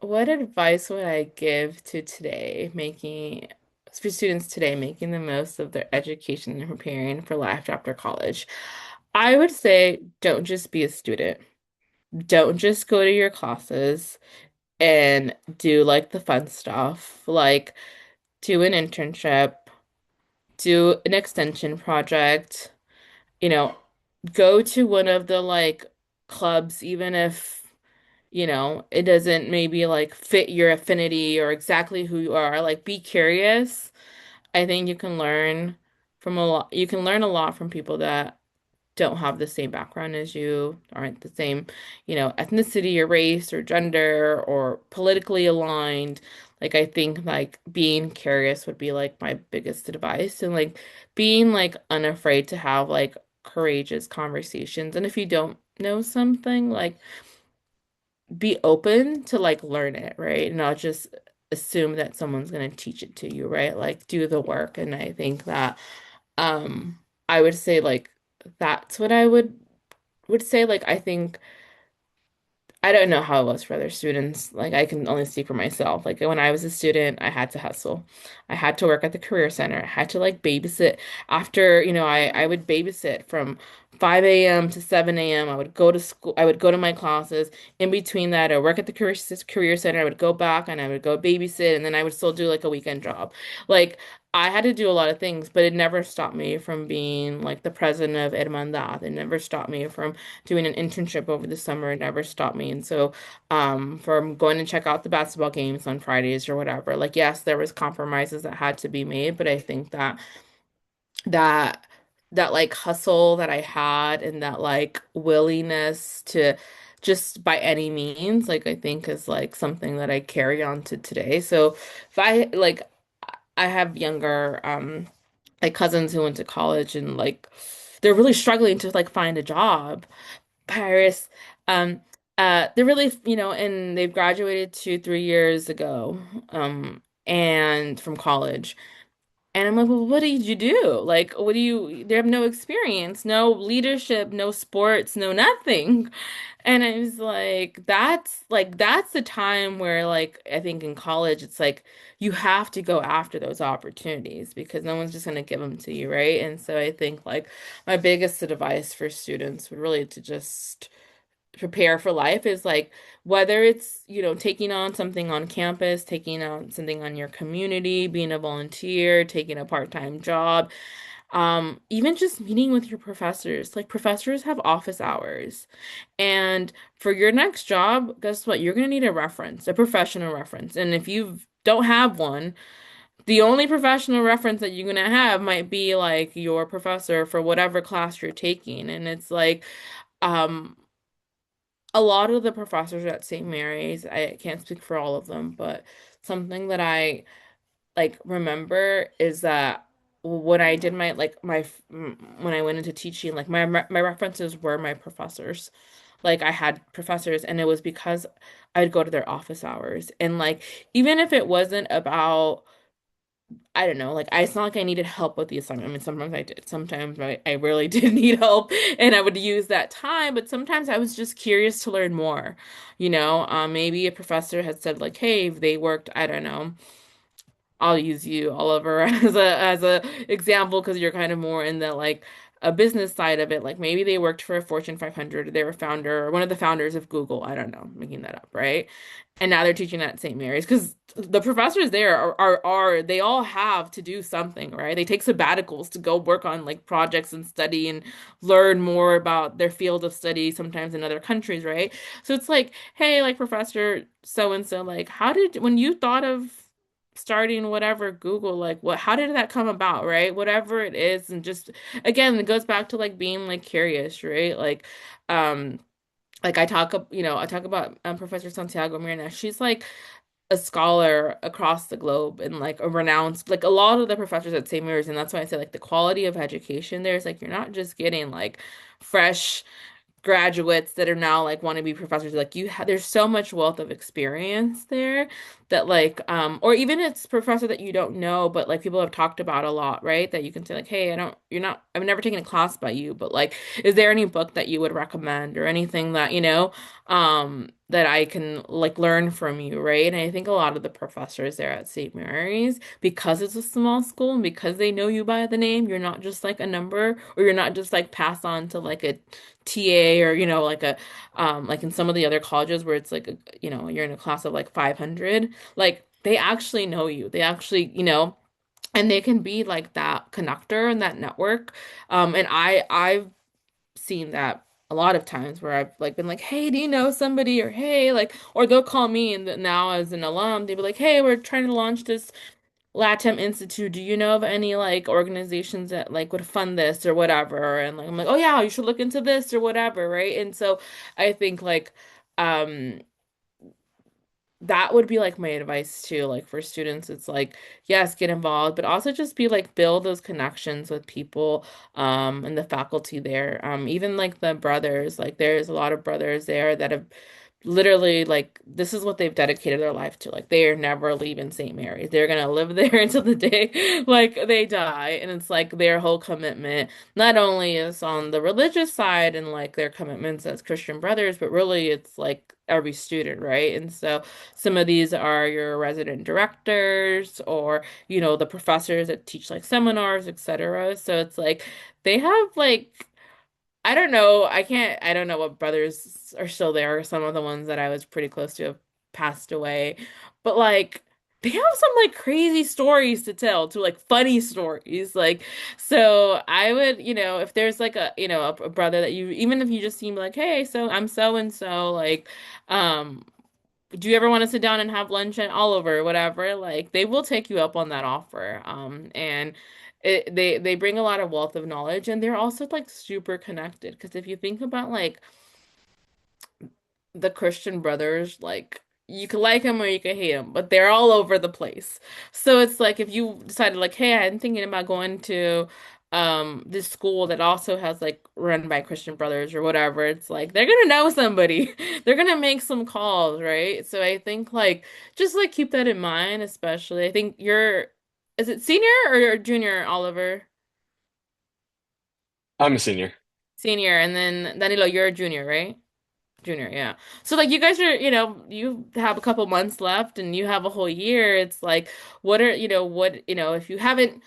what advice would I give to today, making for students today making the most of their education and preparing for life after college? I would say don't just be a student. Don't just go to your classes and do like the fun stuff, like do an internship, do an extension project, you know, go to one of the like clubs, even if it doesn't maybe like fit your affinity or exactly who you are. Like, be curious. I think you can learn a lot from people that don't have the same background as you, aren't the same, ethnicity or race or gender or politically aligned. Like, I think like being curious would be like my biggest advice, and like being like unafraid to have like courageous conversations. And if you don't know something, like be open to like learn it, right? Not just assume that someone's going to teach it to you, right? Like do the work. And I think that um I would say like that's what I would say. Like I think I don't know how it was for other students. Like I can only speak for myself. Like when I was a student, I had to hustle. I had to work at the career center. I had to like babysit after, I would babysit from 5 a.m. to 7 a.m. I would go to school. I would go to my classes. In between that, I work at the career center. I would go back and I would go babysit, and then I would still do like a weekend job. Like I had to do a lot of things, but it never stopped me from being like the president of Hermandad. It never stopped me from doing an internship over the summer. It never stopped me. And so, from going to check out the basketball games on Fridays or whatever, like, yes, there was compromises that had to be made, but I think that that like hustle that I had, and that like willingness to just by any means, like I think is like something that I carry on to today. So if I have younger like cousins who went to college, and like they're really struggling to like find a job. Paris, um, they're really, and they've graduated 2, 3 years ago, and from college. And I'm like, well, what did you do? Like, they have no experience, no leadership, no sports, no nothing. And I was that's the time where, like, I think in college, it's like you have to go after those opportunities because no one's just going to give them to you, right? And so I think, like, my biggest advice for students would really to just prepare for life is like whether it's taking on something on campus, taking on something on your community, being a volunteer, taking a part-time job, even just meeting with your professors. Like professors have office hours, and for your next job, guess what, you're going to need a reference, a professional reference. And if you don't have one, the only professional reference that you're gonna have might be like your professor for whatever class you're taking. And it's like, um, a lot of the professors at St. Mary's, I can't speak for all of them, but something that I like remember is that when I did my like when I went into teaching, like my references were my professors. Like I had professors, and it was because I'd go to their office hours, and like even if it wasn't about, I don't know, like it's not like I needed help with the assignment. I mean, sometimes I did. Sometimes I really did need help, and I would use that time. But sometimes I was just curious to learn more. Maybe a professor had said like, "Hey, they worked, I don't know." I'll use you, Oliver, as a example because you're kind of more in the like a business side of it. Like maybe they worked for a Fortune 500, they were founder, one of the founders of Google. I don't know, making that up, right? And now they're teaching at St. Mary's because the professors there are they all have to do something, right? They take sabbaticals to go work on like projects and study and learn more about their field of study, sometimes in other countries, right? So it's like, hey, like Professor so and so, like, when you thought of starting whatever Google, like how did that come about, right? Whatever it is, and just again, it goes back to like being like curious, right? Um, I talk about Professor Santiago Mirna. She's like a scholar across the globe and like a renowned, like a lot of the professors at St. Mary's, and that's why I say like the quality of education there is like you're not just getting like fresh graduates that are now like want to be professors, like there's so much wealth of experience there that like or even it's professor that you don't know but like people have talked about a lot, right? That you can say like, hey, I've never taken a class by you, but like is there any book that you would recommend or anything that that I can like learn from you, right? And I think a lot of the professors there at St. Mary's, because it's a small school and because they know you by the name, you're not just like a number, or you're not just like passed on to like a TA, or like a like in some of the other colleges where it's like you're in a class of like 500, like they actually know you, they actually and they can be like that connector and that network. And I've seen that a lot of times where I've like been like, hey, do you know somebody? Or hey, like, or they'll call me, and now as an alum they'll be like, hey, we're trying to launch this LATAM Institute. Do you know of any like organizations that like would fund this or whatever? And like I'm like, oh yeah, you should look into this or whatever, right? And so I think like um that would be like my advice too, like for students. It's like, yes, get involved, but also just be like build those connections with people and the faculty there. Even like the brothers, like there's a lot of brothers there that have literally like this is what they've dedicated their life to. Like they are never leaving St. Mary's. They're gonna live there until the day like they die. And it's like their whole commitment not only is on the religious side and like their commitments as Christian brothers, but really it's like every student, right? And so some of these are your resident directors, or the professors that teach like seminars, etc. So it's like they have like, I don't know. I don't know what brothers are still there. Some of the ones that I was pretty close to have passed away. But like they have some like crazy stories to tell, to like funny stories. Like, so I would, if there's like a brother that you, even if you just seem like, hey, so I'm so and so, like, um, do you ever want to sit down and have lunch at Oliver or whatever? Like they will take you up on that offer. And they bring a lot of wealth of knowledge, and they're also like super connected. Because if you think about like the Christian brothers, like you could like them or you could hate them, but they're all over the place. So it's like if you decided like, hey, I'm thinking about going to this school that also has like run by Christian brothers or whatever, it's like they're gonna know somebody. They're gonna make some calls, right? So I think like just like keep that in mind, especially I think you're, is it senior or junior, Oliver? I'm a senior. Senior, and then Danilo, you're a junior, right? Junior, yeah. So like you guys are, you have a couple months left and you have a whole year. It's like if you haven't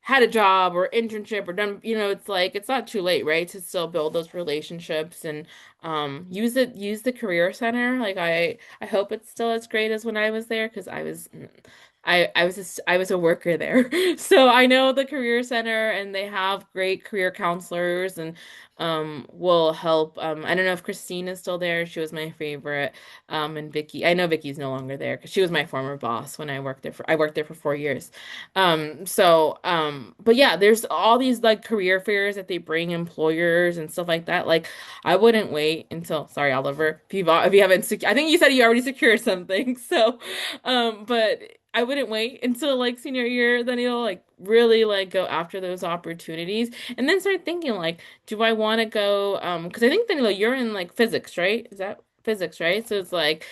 had a job or internship or done, it's like it's not too late, right? To still build those relationships and use the career center. Like I hope it's still as great as when I was there because I was I was a worker there. So I know the career center and they have great career counselors and will help. I don't know if Christine is still there. She was my favorite. And Vicky. I know Vicky's no longer there because she was my former boss when I worked there for 4 years. But yeah, there's all these like career fairs that they bring employers and stuff like that. Like I wouldn't wait until, sorry, Oliver, if you haven't I think you said you already secured something. So, but I wouldn't wait until like senior year, then you'll like really like go after those opportunities and then start thinking like, do I want to go, because I think then like, you're in like physics, right? Is that physics, right? So it's like,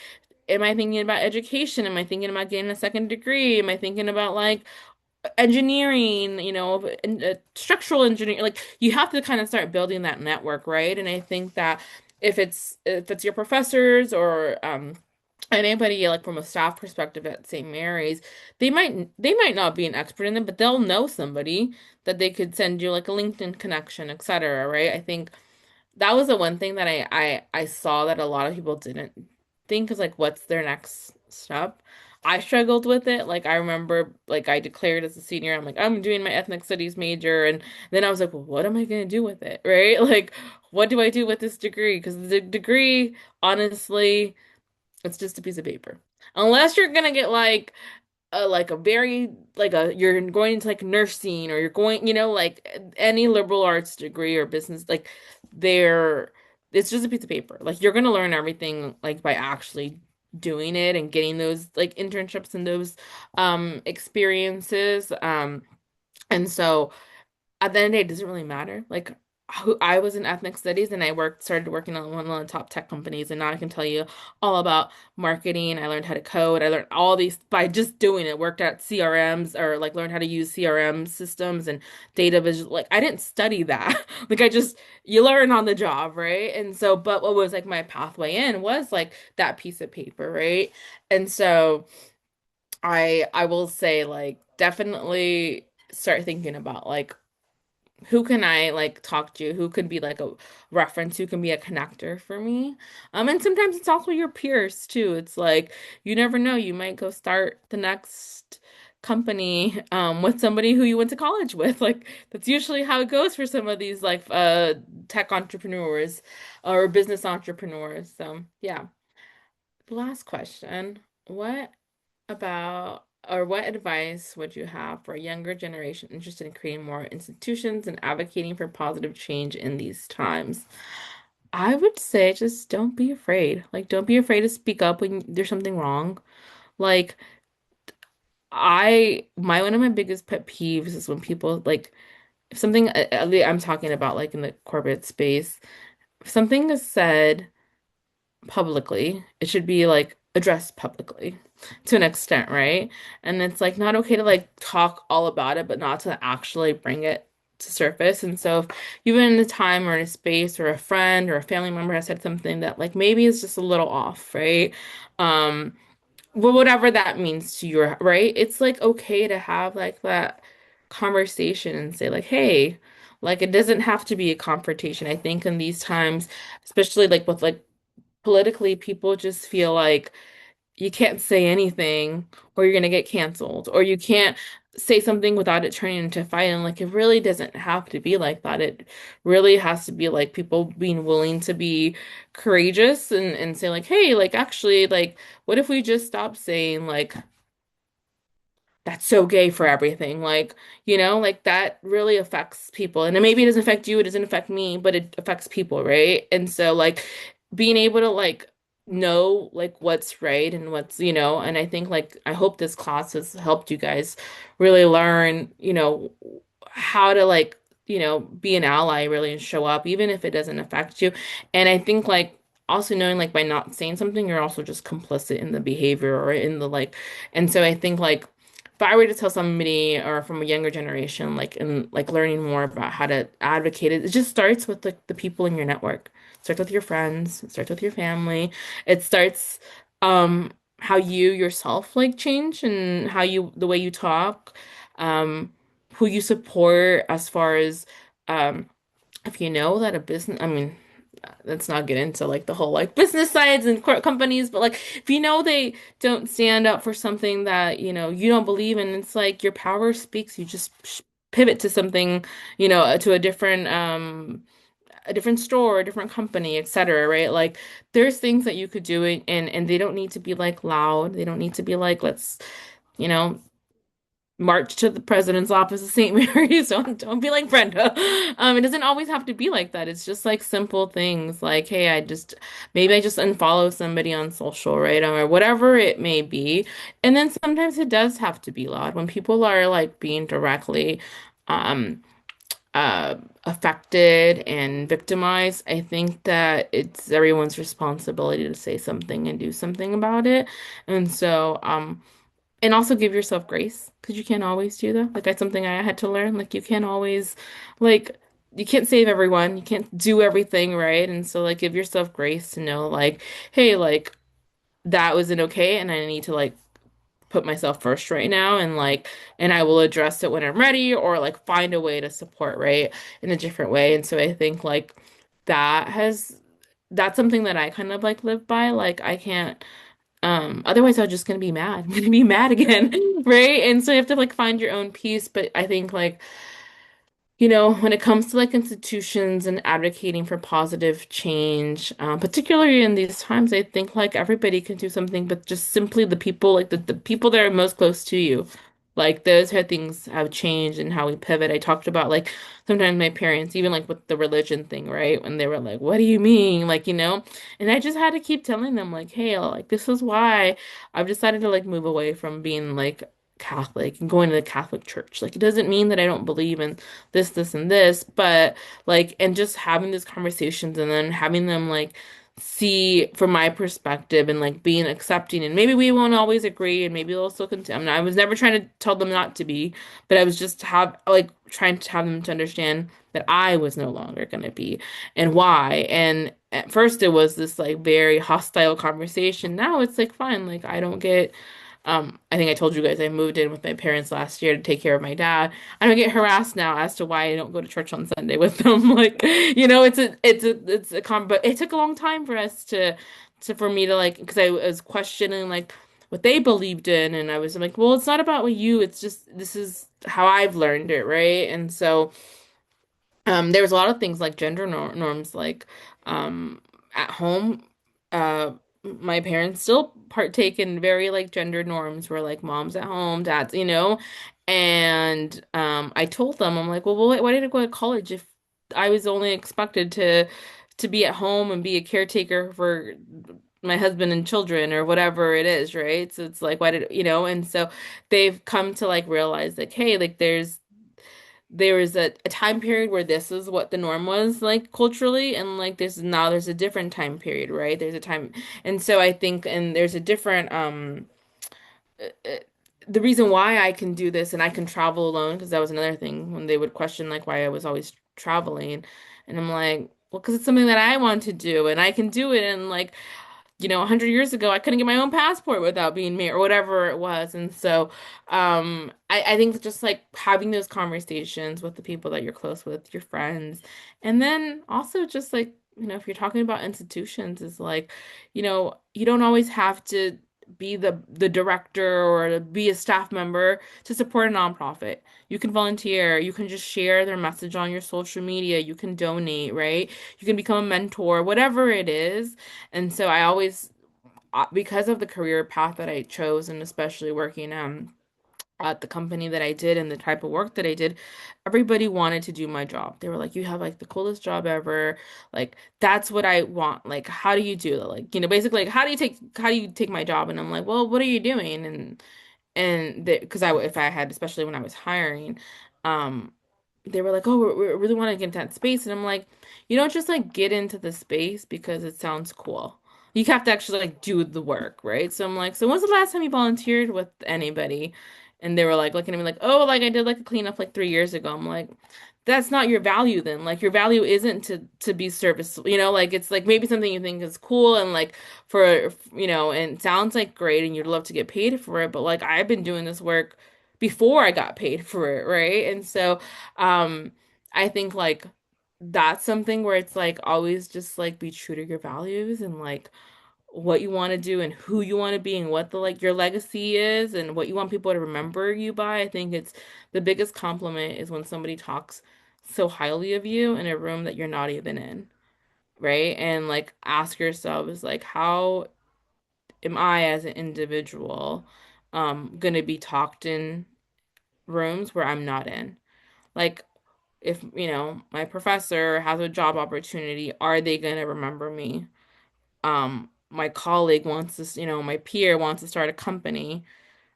am I thinking about education? Am I thinking about getting a second degree? Am I thinking about like engineering, and structural engineering? Like you have to kind of start building that network, right? And I think that if it's your professors or anybody like from a staff perspective at St. Mary's, they might not be an expert in it, but they'll know somebody that they could send you like a LinkedIn connection, etc., right? I think that was the one thing that I saw that a lot of people didn't think is like what's their next step. I struggled with it. Like I remember like I declared as a senior, I'm like, I'm doing my ethnic studies major, and then I was like, well, what am I gonna do with it? Right? Like, what do I do with this degree? Because the degree, honestly, it's just a piece of paper. Unless you're gonna get like a very like a you're going into like nursing or you're going, like any liberal arts degree or business, like they're it's just a piece of paper. Like you're gonna learn everything like by actually doing it and getting those like internships and those experiences. And so at the end of the day, it doesn't really matter. Like I was in ethnic studies and started working on one of the top tech companies, and now I can tell you all about marketing. I learned how to code. I learned all these by just doing it. Worked at CRMs or like learned how to use CRM systems and data visual. Like I didn't study that. Like I just you learn on the job, right? And so, but what was like my pathway in was like that piece of paper, right? And so I will say like definitely start thinking about like who can I like talk to? Who could be like a reference? Who can be a connector for me? And sometimes it's also your peers too. It's like you never know, you might go start the next company with somebody who you went to college with. Like that's usually how it goes for some of these like tech entrepreneurs or business entrepreneurs. So yeah. Last question. What advice would you have for a younger generation interested in creating more institutions and advocating for positive change in these times? I would say just don't be afraid. Like, don't be afraid to speak up when there's something wrong. Like, one of my biggest pet peeves is when people like, if something, I'm talking about like in the corporate space, if something is said publicly. It should be like addressed publicly to an extent, right? And it's like not okay to like talk all about it, but not to actually bring it to surface. And so if you've been in a time or in a space or a friend or a family member has said something that like maybe is just a little off, right? Um, well, whatever that means to you, right? It's like okay to have like that conversation and say like, hey, like it doesn't have to be a confrontation. I think in these times, especially like with like politically, people just feel like you can't say anything or you're gonna get canceled, or you can't say something without it turning into a fight. And like, it really doesn't have to be like that. It really has to be like people being willing to be courageous and say like, hey, like actually, like, what if we just stop saying like that's so gay for everything. Like, like that really affects people. And then maybe it doesn't affect you, it doesn't affect me, but it affects people, right? And so like being able to like know like what's right and and I think like I hope this class has helped you guys really learn, how to like, be an ally really and show up even if it doesn't affect you. And I think like also knowing like by not saying something, you're also just complicit in the behavior or in the like, and so I think like if I were to tell somebody or from a younger generation, like in like learning more about how to advocate it, it just starts with like the people in your network. It starts with your friends, it starts with your family. It starts how you yourself like change and the way you talk, who you support as far as if you know that a business, I mean, let's not get into like the whole like business sides and companies, but like if you know they don't stand up for something that, you don't believe in, it's like your power speaks. You just pivot to something, to a different store, a different company, etc., right? Like there's things that you could do and they don't need to be like loud. They don't need to be like let's, you know, march to the president's office of St. Mary's. Don't be like Brenda. It doesn't always have to be like that. It's just like simple things like, hey, maybe I just unfollow somebody on social, right? Or whatever it may be. And then sometimes it does have to be loud when people are like being directly um uh affected and victimized. I think that it's everyone's responsibility to say something and do something about it. And so and also give yourself grace because you can't always do that. Like that's something I had to learn. Like you can't always like you can't save everyone. You can't do everything right. And so like give yourself grace to know like, hey, like that wasn't okay and I need to like put myself first right now and I will address it when I'm ready or like find a way to support, right? In a different way. And so I think like that has that's something that I kind of like live by. Like I can't otherwise I'm just gonna be mad. I'm gonna be mad again, right? And so you have to like find your own peace. But I think like, when it comes to like institutions and advocating for positive change, particularly in these times, I think like everybody can do something, but just simply the people, like the people that are most close to you. Like those how things have changed and how we pivot. I talked about like sometimes my parents, even like with the religion thing, right? When they were like, what do you mean? Like, and I just had to keep telling them like, hey, like this is why I've decided to like move away from being like Catholic and going to the Catholic church. Like it doesn't mean that I don't believe in this, and this, but like, and just having these conversations and then having them like see from my perspective and like being accepting. And maybe we won't always agree, and maybe they'll still continue. I mean, I was never trying to tell them not to be, but I was just trying to have them to understand that I was no longer going to be and why. And at first, it was this like very hostile conversation. Now it's like fine, like I don't get. I think I told you guys I moved in with my parents last year to take care of my dad. I don't get harassed now as to why I don't go to church on Sunday with them. Like, but it took a long time for us for me to like, because I was questioning like what they believed in, and I was like, well, it's not about what you, it's just this is how I've learned it, right? And so. There was a lot of things like gender norms, like at home. Uh, my parents still partake in very like gender norms, where like mom's at home, dad's, and I told them, I'm like, well, why did I go to college if I was only expected to be at home and be a caretaker for my husband and children or whatever it is, right? So it's like, why did And so they've come to like realize like, hey, like there was a time period where this is what the norm was like culturally, and like there's a different time period, right? There's a time, and so I think, and there's a different uh, uh, the reason why I can do this and I can travel alone, because that was another thing when they would question like why I was always traveling, and I'm like, well, because it's something that I want to do and I can do it, and like 100 years ago, I couldn't get my own passport without being married or whatever it was. And so, I think just like having those conversations with the people that you're close with, your friends, and then also just like, if you're talking about institutions, is like, you don't always have to be the director or to be a staff member to support a nonprofit. You can volunteer, you can just share their message on your social media, you can donate, right? You can become a mentor, whatever it is. And so I always, because of the career path that I chose, and especially working at the company that I did and the type of work that I did, everybody wanted to do my job. They were like, "You have like the coolest job ever. Like that's what I want. Like how do you do that? Like basically like how do you take my job?" And I'm like, "Well, what are you doing?" And because if I had, especially when I was hiring, um they were like, "Oh, we really want to get into that space," and I'm like, "You don't just like get into the space because it sounds cool. You have to actually like do the work, right?" So I'm like, "So when's the last time you volunteered with anybody?" And they were like looking at me like, "Oh, like I did like a cleanup like 3 years ago." I'm like, "That's not your value then. Like your value isn't to be service, like it's like maybe something you think is cool and like and it sounds like great and you'd love to get paid for it, but like I've been doing this work before I got paid for it, right?" And so um, I think like that's something where it's like always just like be true to your values and like what you want to do and who you want to be and what the like your legacy is and what you want people to remember you by. I think it's the biggest compliment is when somebody talks so highly of you in a room that you're not even in, right? And like ask yourself is like how am I as an individual gonna be talked in rooms where I'm not in? Like if, my professor has a job opportunity, are they gonna remember me? My colleague wants to, my peer wants to start a company,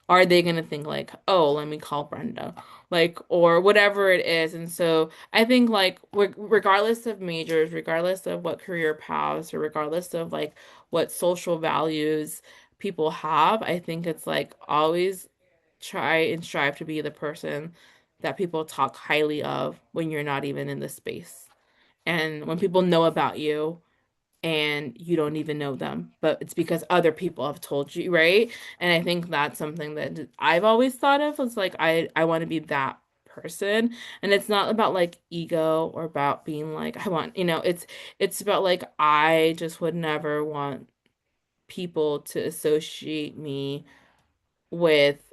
are they going to think like, oh, let me call Brenda, like, or whatever it is. And so I think like regardless of majors, regardless of what career paths, or regardless of like what social values people have, I think it's like always try and strive to be the person that people talk highly of when you're not even in the space. And when people know about you, and you don't even know them, but it's because other people have told you, right? And I think that's something that I've always thought of as like I want to be that person. And it's not about like ego or about being like I want, it's about like I just would never want people to associate me with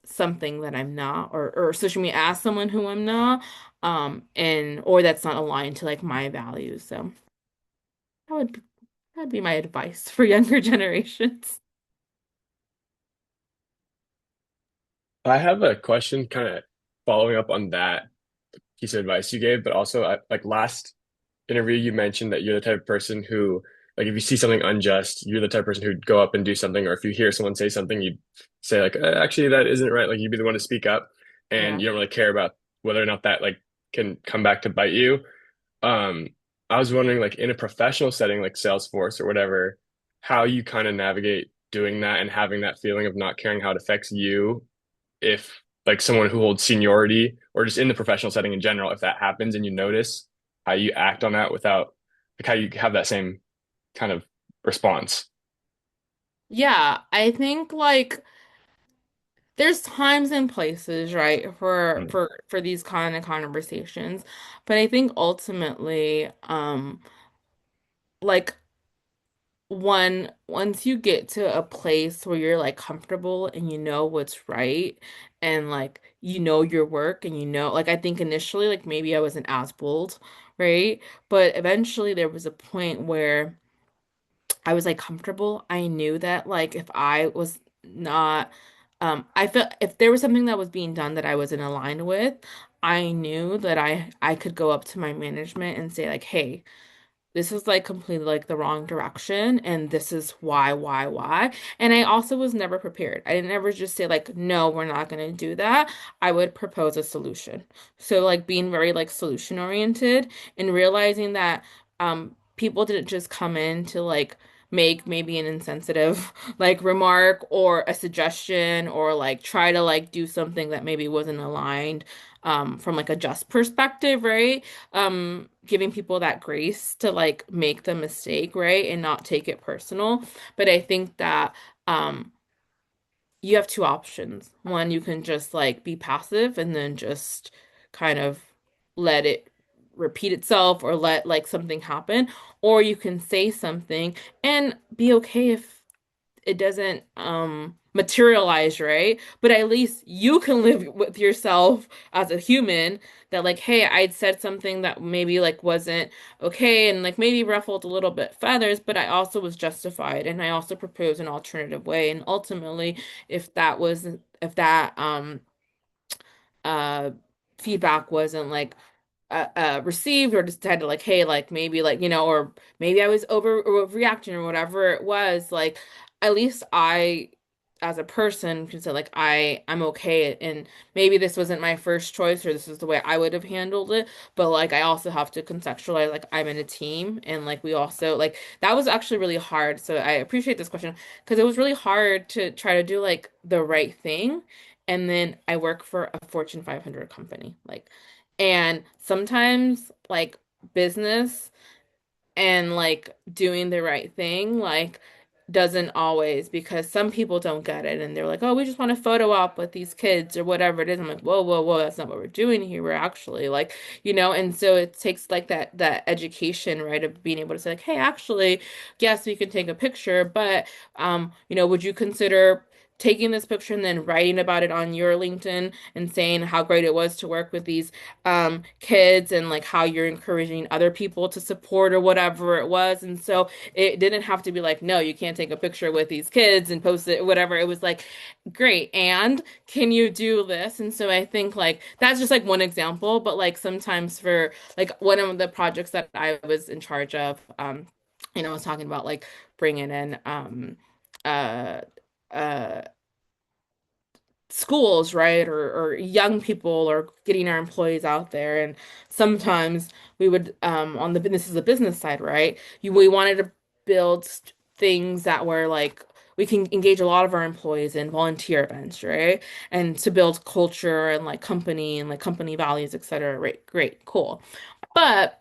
something that I'm not, or associate me as someone who I'm not, and or that's not aligned to like my values. So that would that'd be my advice for younger generations. I have a question kind of following up on that piece of advice you gave, but also like last interview, you mentioned that you're the type of person who, like, if you see something unjust, you're the type of person who'd go up and do something, or if you hear someone say something, you'd say like, actually, that isn't right. Like, you'd be the one to speak up, and Yeah. you don't really care about whether or not that like can come back to bite you. Um, I was wondering, like, in a professional setting, like Salesforce or whatever, how you kind of navigate doing that and having that feeling of not caring how it affects you if like someone who holds seniority or just in the professional setting in general, if that happens and you notice how you act on that without like how you have that same kind of response. Yeah, I think like there's times and places, right, for Mm. for these kind of conversations. But I think ultimately, like once you get to a place where you're like comfortable and you know what's right and like you know your work and like I think initially like maybe I wasn't as bold, right? But eventually there was a point where I was like comfortable. I knew that like if I was not I felt if there was something that was being done that I wasn't aligned with, I knew that I could go up to my management and say like, "Hey, this is like completely like the wrong direction and this is why." And I also was never prepared. I didn't ever just say like, no, we're not going to do that. I would propose a solution. So like being very like solution oriented and realizing that people didn't just come in to like make maybe an insensitive like remark or a suggestion or like try to like do something that maybe wasn't aligned from like a just perspective, right? Giving people that grace to like make the mistake, right? And not take it personal. But I think that um you have two options. One, you can just like be passive and then just kind of let it repeat itself or let like something happen, or you can say something and be okay if it doesn't materialize, right? But at least you can live with yourself as a human that like, hey, I'd said something that maybe like wasn't okay and like maybe ruffled a little bit feathers, but I also was justified and I also proposed an alternative way. And ultimately, if that uh feedback wasn't like received or decided like, hey, like maybe like, or maybe I was overreacting or whatever it was, like at least I as a person can say like I'm okay and maybe this wasn't my first choice or this is the way I would have handled it, but like I also have to contextualize like I'm in a team and like we also like that was actually really hard. So I appreciate this question because it was really hard to try to do like the right thing. And then I work for a Fortune 500 company. Like and sometimes, like, business and like doing the right thing, like, doesn't always, because some people don't get it and they're like, oh, we just want to photo op with these kids or whatever it is. I'm like, whoa, whoa, whoa, that's not what we're doing here. We're actually like, and so it takes like that education, right, of being able to say like, hey, actually, yes, we can take a picture, but would you consider taking this picture and then writing about it on your LinkedIn and saying how great it was to work with these kids and like how you're encouraging other people to support or whatever it was. And so it didn't have to be like, no, you can't take a picture with these kids and post it, whatever. It was like, great. And can you do this? And so I think like that's just like one example, but like sometimes for like one of the projects that I was in charge of, I was talking about like bringing in uh, uh, schools, right? Or young people or getting our employees out there. And sometimes we would, on the business is a business side, right? We wanted to build things that were like, we can engage a lot of our employees in volunteer events, right? And to build culture and like company values, et cetera. Right, great, cool. But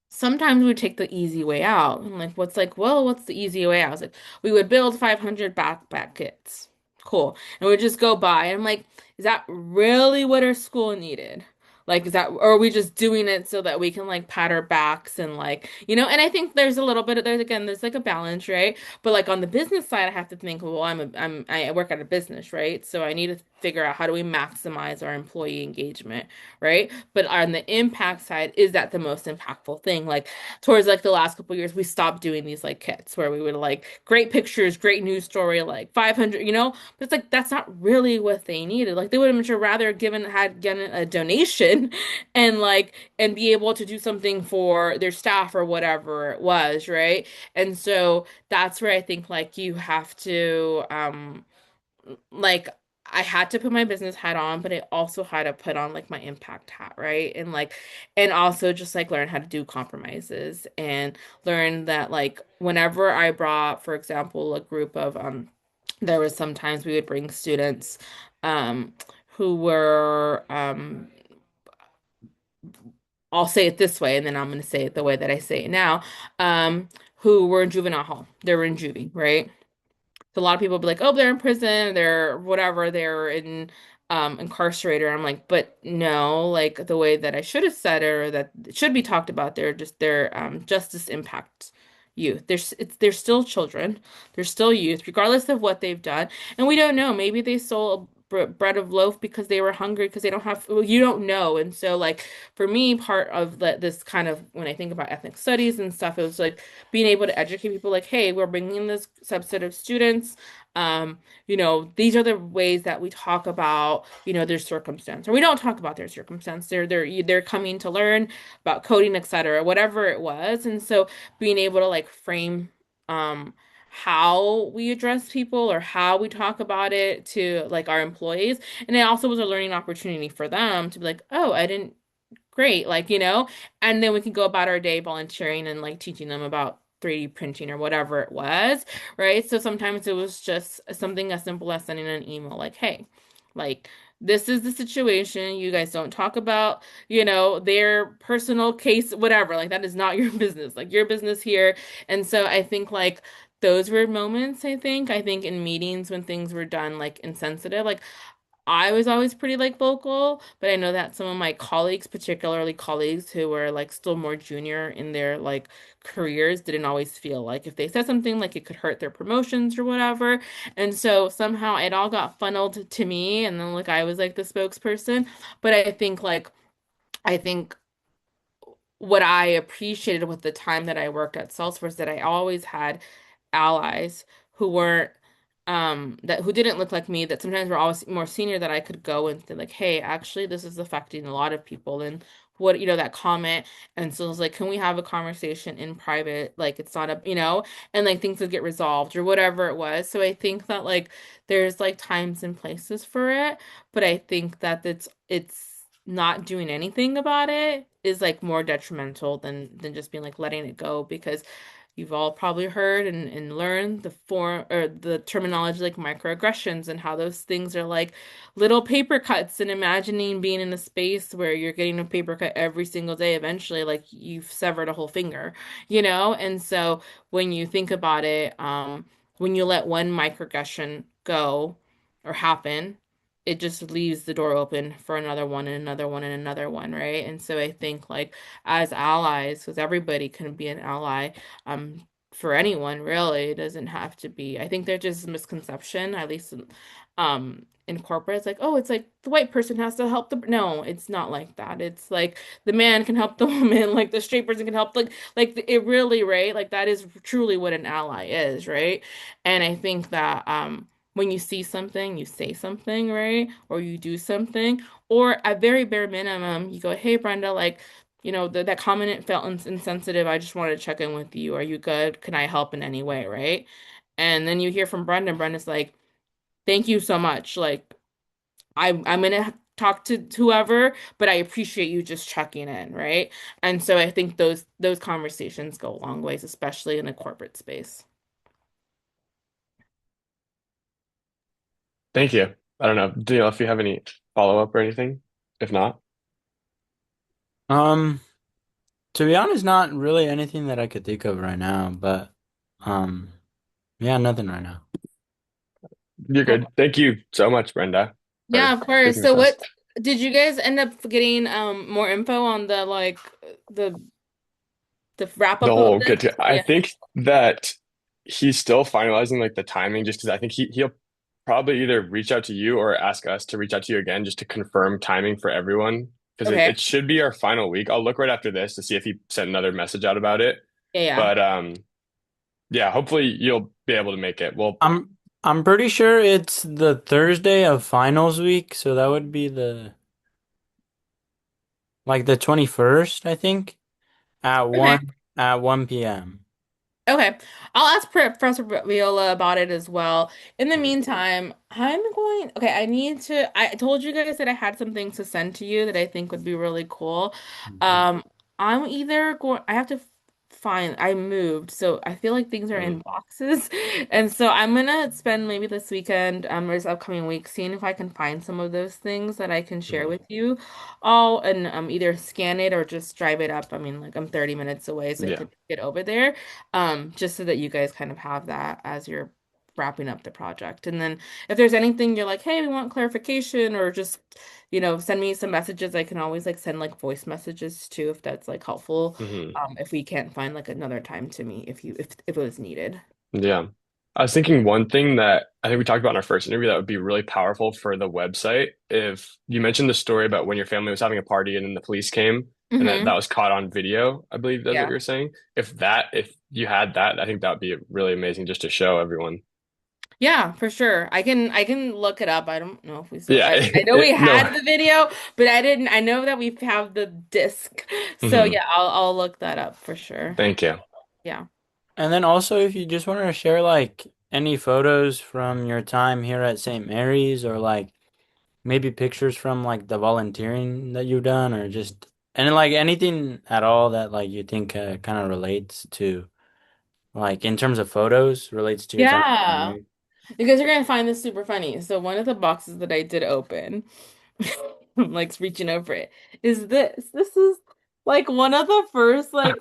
sometimes we would take the easy way out. And what's the easy way out? I was like, we would build 500 backpack kits. Cool. And we'd just go by. And I'm like, is that really what our school needed? Like, is that, or are we just doing it so that we can like pat our backs and like, and I think there's a little bit of, there's like a balance, right? But like on the business side, I have to think, well, I work at a business, right? So I need to figure out how do we maximize our employee engagement, right? But on the impact side, is that the most impactful thing? Like towards like the last couple of years, we stopped doing these like kits where we would like great pictures, great news story, like 500, but it's like that's not really what they needed. Like they would have much rather given a donation and like and be able to do something for their staff or whatever it was, right? And so that's where I think like you have to like I had to put my business hat on, but I also had to put on like my impact hat, right? And also just like learn how to do compromises and learn that like whenever I brought, for example, a group of there was sometimes we would bring students um who were I'll say it this way and then I'm going to say it the way that I say it now, who were in juvenile hall. They were in juvie, right? So a lot of people be like, oh, they're in prison, they're whatever, they're incarcerated. I'm like, but no, like the way that I should have said it or that it should be talked about, they're just their justice impact youth. They're still children, they're still youth, regardless of what they've done. And we don't know. Maybe they stole bread of loaf because they were hungry because they don't have well, you don't know. And so like for me, part of this kind of when I think about ethnic studies and stuff, it was like being able to educate people like, hey, we're bringing in this subset of students. These are the ways that we talk about, their circumstance, or we don't talk about their circumstance. They're coming to learn about coding, etc., whatever it was. And so being able to like frame how we address people or how we talk about it to like our employees. And it also was a learning opportunity for them to be like, oh, I didn't great, like, and then we can go about our day volunteering and like teaching them about 3D printing or whatever it was, right? So sometimes it was just something as simple as sending an email like, hey, like, this is the situation. You guys don't talk about, their personal case, whatever. Like, that is not your business, like, your business here. And so I think, like, those were moments, I think. I think in meetings when things were done, like, insensitive, like, I was always pretty like vocal, but I know that some of my colleagues, particularly colleagues who were like still more junior in their like careers, didn't always feel like if they said something like it could hurt their promotions or whatever. And so somehow it all got funneled to me and then like I was like the spokesperson. But I think what I appreciated with the time that I worked at Salesforce that I always had allies who weren't that who didn't look like me that sometimes were always more senior that I could go and say like, hey, actually this is affecting a lot of people and what that comment and so I was like, can we have a conversation in private? Like it's not a and like things would get resolved or whatever it was. So I think that like there's like times and places for it, but I think that it's not doing anything about it is like more detrimental than just being like letting it go because you've all probably heard and learned the form or the terminology like microaggressions and how those things are like little paper cuts and imagining being in a space where you're getting a paper cut every single day eventually like you've severed a whole finger, and so when you think about it when you let one microaggression go or happen, it just leaves the door open for another one and another one and another one, right? And so I think like as allies, because everybody can be an ally, for anyone really, it doesn't have to be. I think there's just a misconception, at least in corporate, it's like, oh, it's like the white person has to help the no, it's not like that. It's like the man can help the woman, like the straight person can help like it really, right? Like that is truly what an ally is, right? And I think that when you see something, you say something, right? Or you do something, or at very bare minimum, you go, "Hey, Brenda, like, that comment felt insensitive. I just wanted to check in with you. Are you good? Can I help in any way?" Right? And then you hear from Brenda, and Brenda's like, "Thank you so much. Like, I'm gonna talk to whoever, but I appreciate you just checking in, right?" And so I think those conversations go a long ways, especially in a corporate space. Thank you. I don't know. Do you know if you have any follow-up or anything? If not, Um, to be honest, not really anything that I could think of right now, but um, yeah, nothing right now. you're good. Thank you so much, Brenda, Yeah, for of course. speaking with So us. what did you guys end up getting more info on the the wrap The up of whole this? get to, I Yeah. think that he's still finalizing like the timing just because I think he'll probably either reach out to you or ask us to reach out to you again just to confirm timing for everyone because it Okay. should be our final week. I'll look right after this to see if he sent another message out about it. Yeah, yeah. But yeah, hopefully you'll be able to make it. Well, I'm pretty sure it's the Thursday of finals week, so that would be the 21st, I think, at Okay. 1 p.m. Okay. I'll ask Professor Viola about it as well. In the mhm, meantime, okay, I told you guys that I had some things to send to you that I think would be really cool. Mhm. Um, I have to I moved, so I feel like things are mhm, in boxes. And so I'm gonna spend maybe this weekend, or this upcoming week, seeing if I can find some of those things that I can share mhm. with you all and either scan it or just drive it up. I mean, like I'm 30 minutes away, so I Yeah. could get over there just so that you guys kind of have that as you're wrapping up the project. And then if there's anything you're like, hey, we want clarification or just, send me some messages. I can always like send like voice messages too if that's like helpful. hmm If we can't find like another time to meet if it was needed. Yeah. I was thinking one thing that I think we talked about in our first interview that would be really powerful for the website. If you mentioned the story about when your family was having a party and then the police came and that Mm-hmm. was caught on video, I believe that's what Yeah. you were saying. If you had that, I think that would be really amazing just to show everyone. Yeah, for sure. I can look it up. I don't know if we still Yeah. I know we No. had the video, but I know that we have the disc. So hmm yeah, I'll look that up for sure. Thank you. Yeah. And then also, if you just want to share like any photos from your time here at St. Mary's, or like maybe pictures from like the volunteering that you've done, or just and like anything at all that like you think kind of relates to like in terms of photos relates to your time at St. Yeah. Mary's. Because you're gonna find this super funny. So one of the boxes that I did open, I'm like reaching over it, is this. This is like one of the first like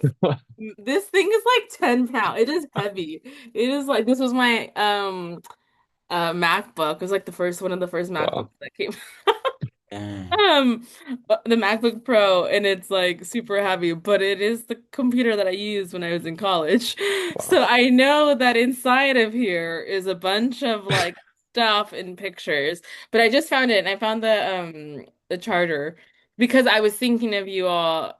this thing is like 10 pounds. It is heavy. It is like this was my MacBook. It was like the first one of the first MacBooks Wow. that came Dang. Um, the MacBook Pro, and it's like super heavy, but it is the computer that I used when I was in college. Wow. So I know that inside of here is a bunch of like stuff and pictures. But I just found it, and I found the charger because I was thinking of you all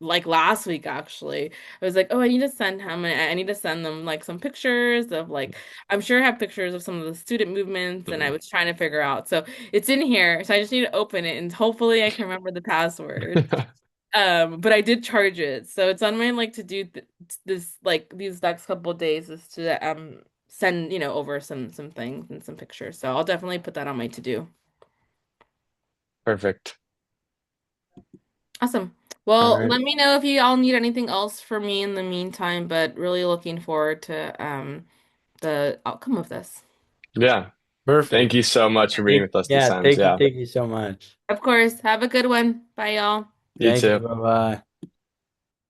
like last week actually. I was like, oh, I need to send him, and I need to send them like some pictures of like I'm sure I have pictures of some of the student movements, and I Mhm. was trying to figure out. So it's in here, so I just need to open it and hopefully I can remember the password. But I did charge it, so it's on my like to do this like these next couple of days is to send over some things and some pictures. So I'll definitely put that on my to do. Perfect. Awesome. All Well, right. let me know if you all need anything else from me in the meantime, but really looking forward to the outcome of this. Yeah. Thank Perfect. you so much for being with us these Yeah, times. Yeah. thank you so much. Of course. Have a good one. Bye, y'all. You Thank you. too. Bye bye.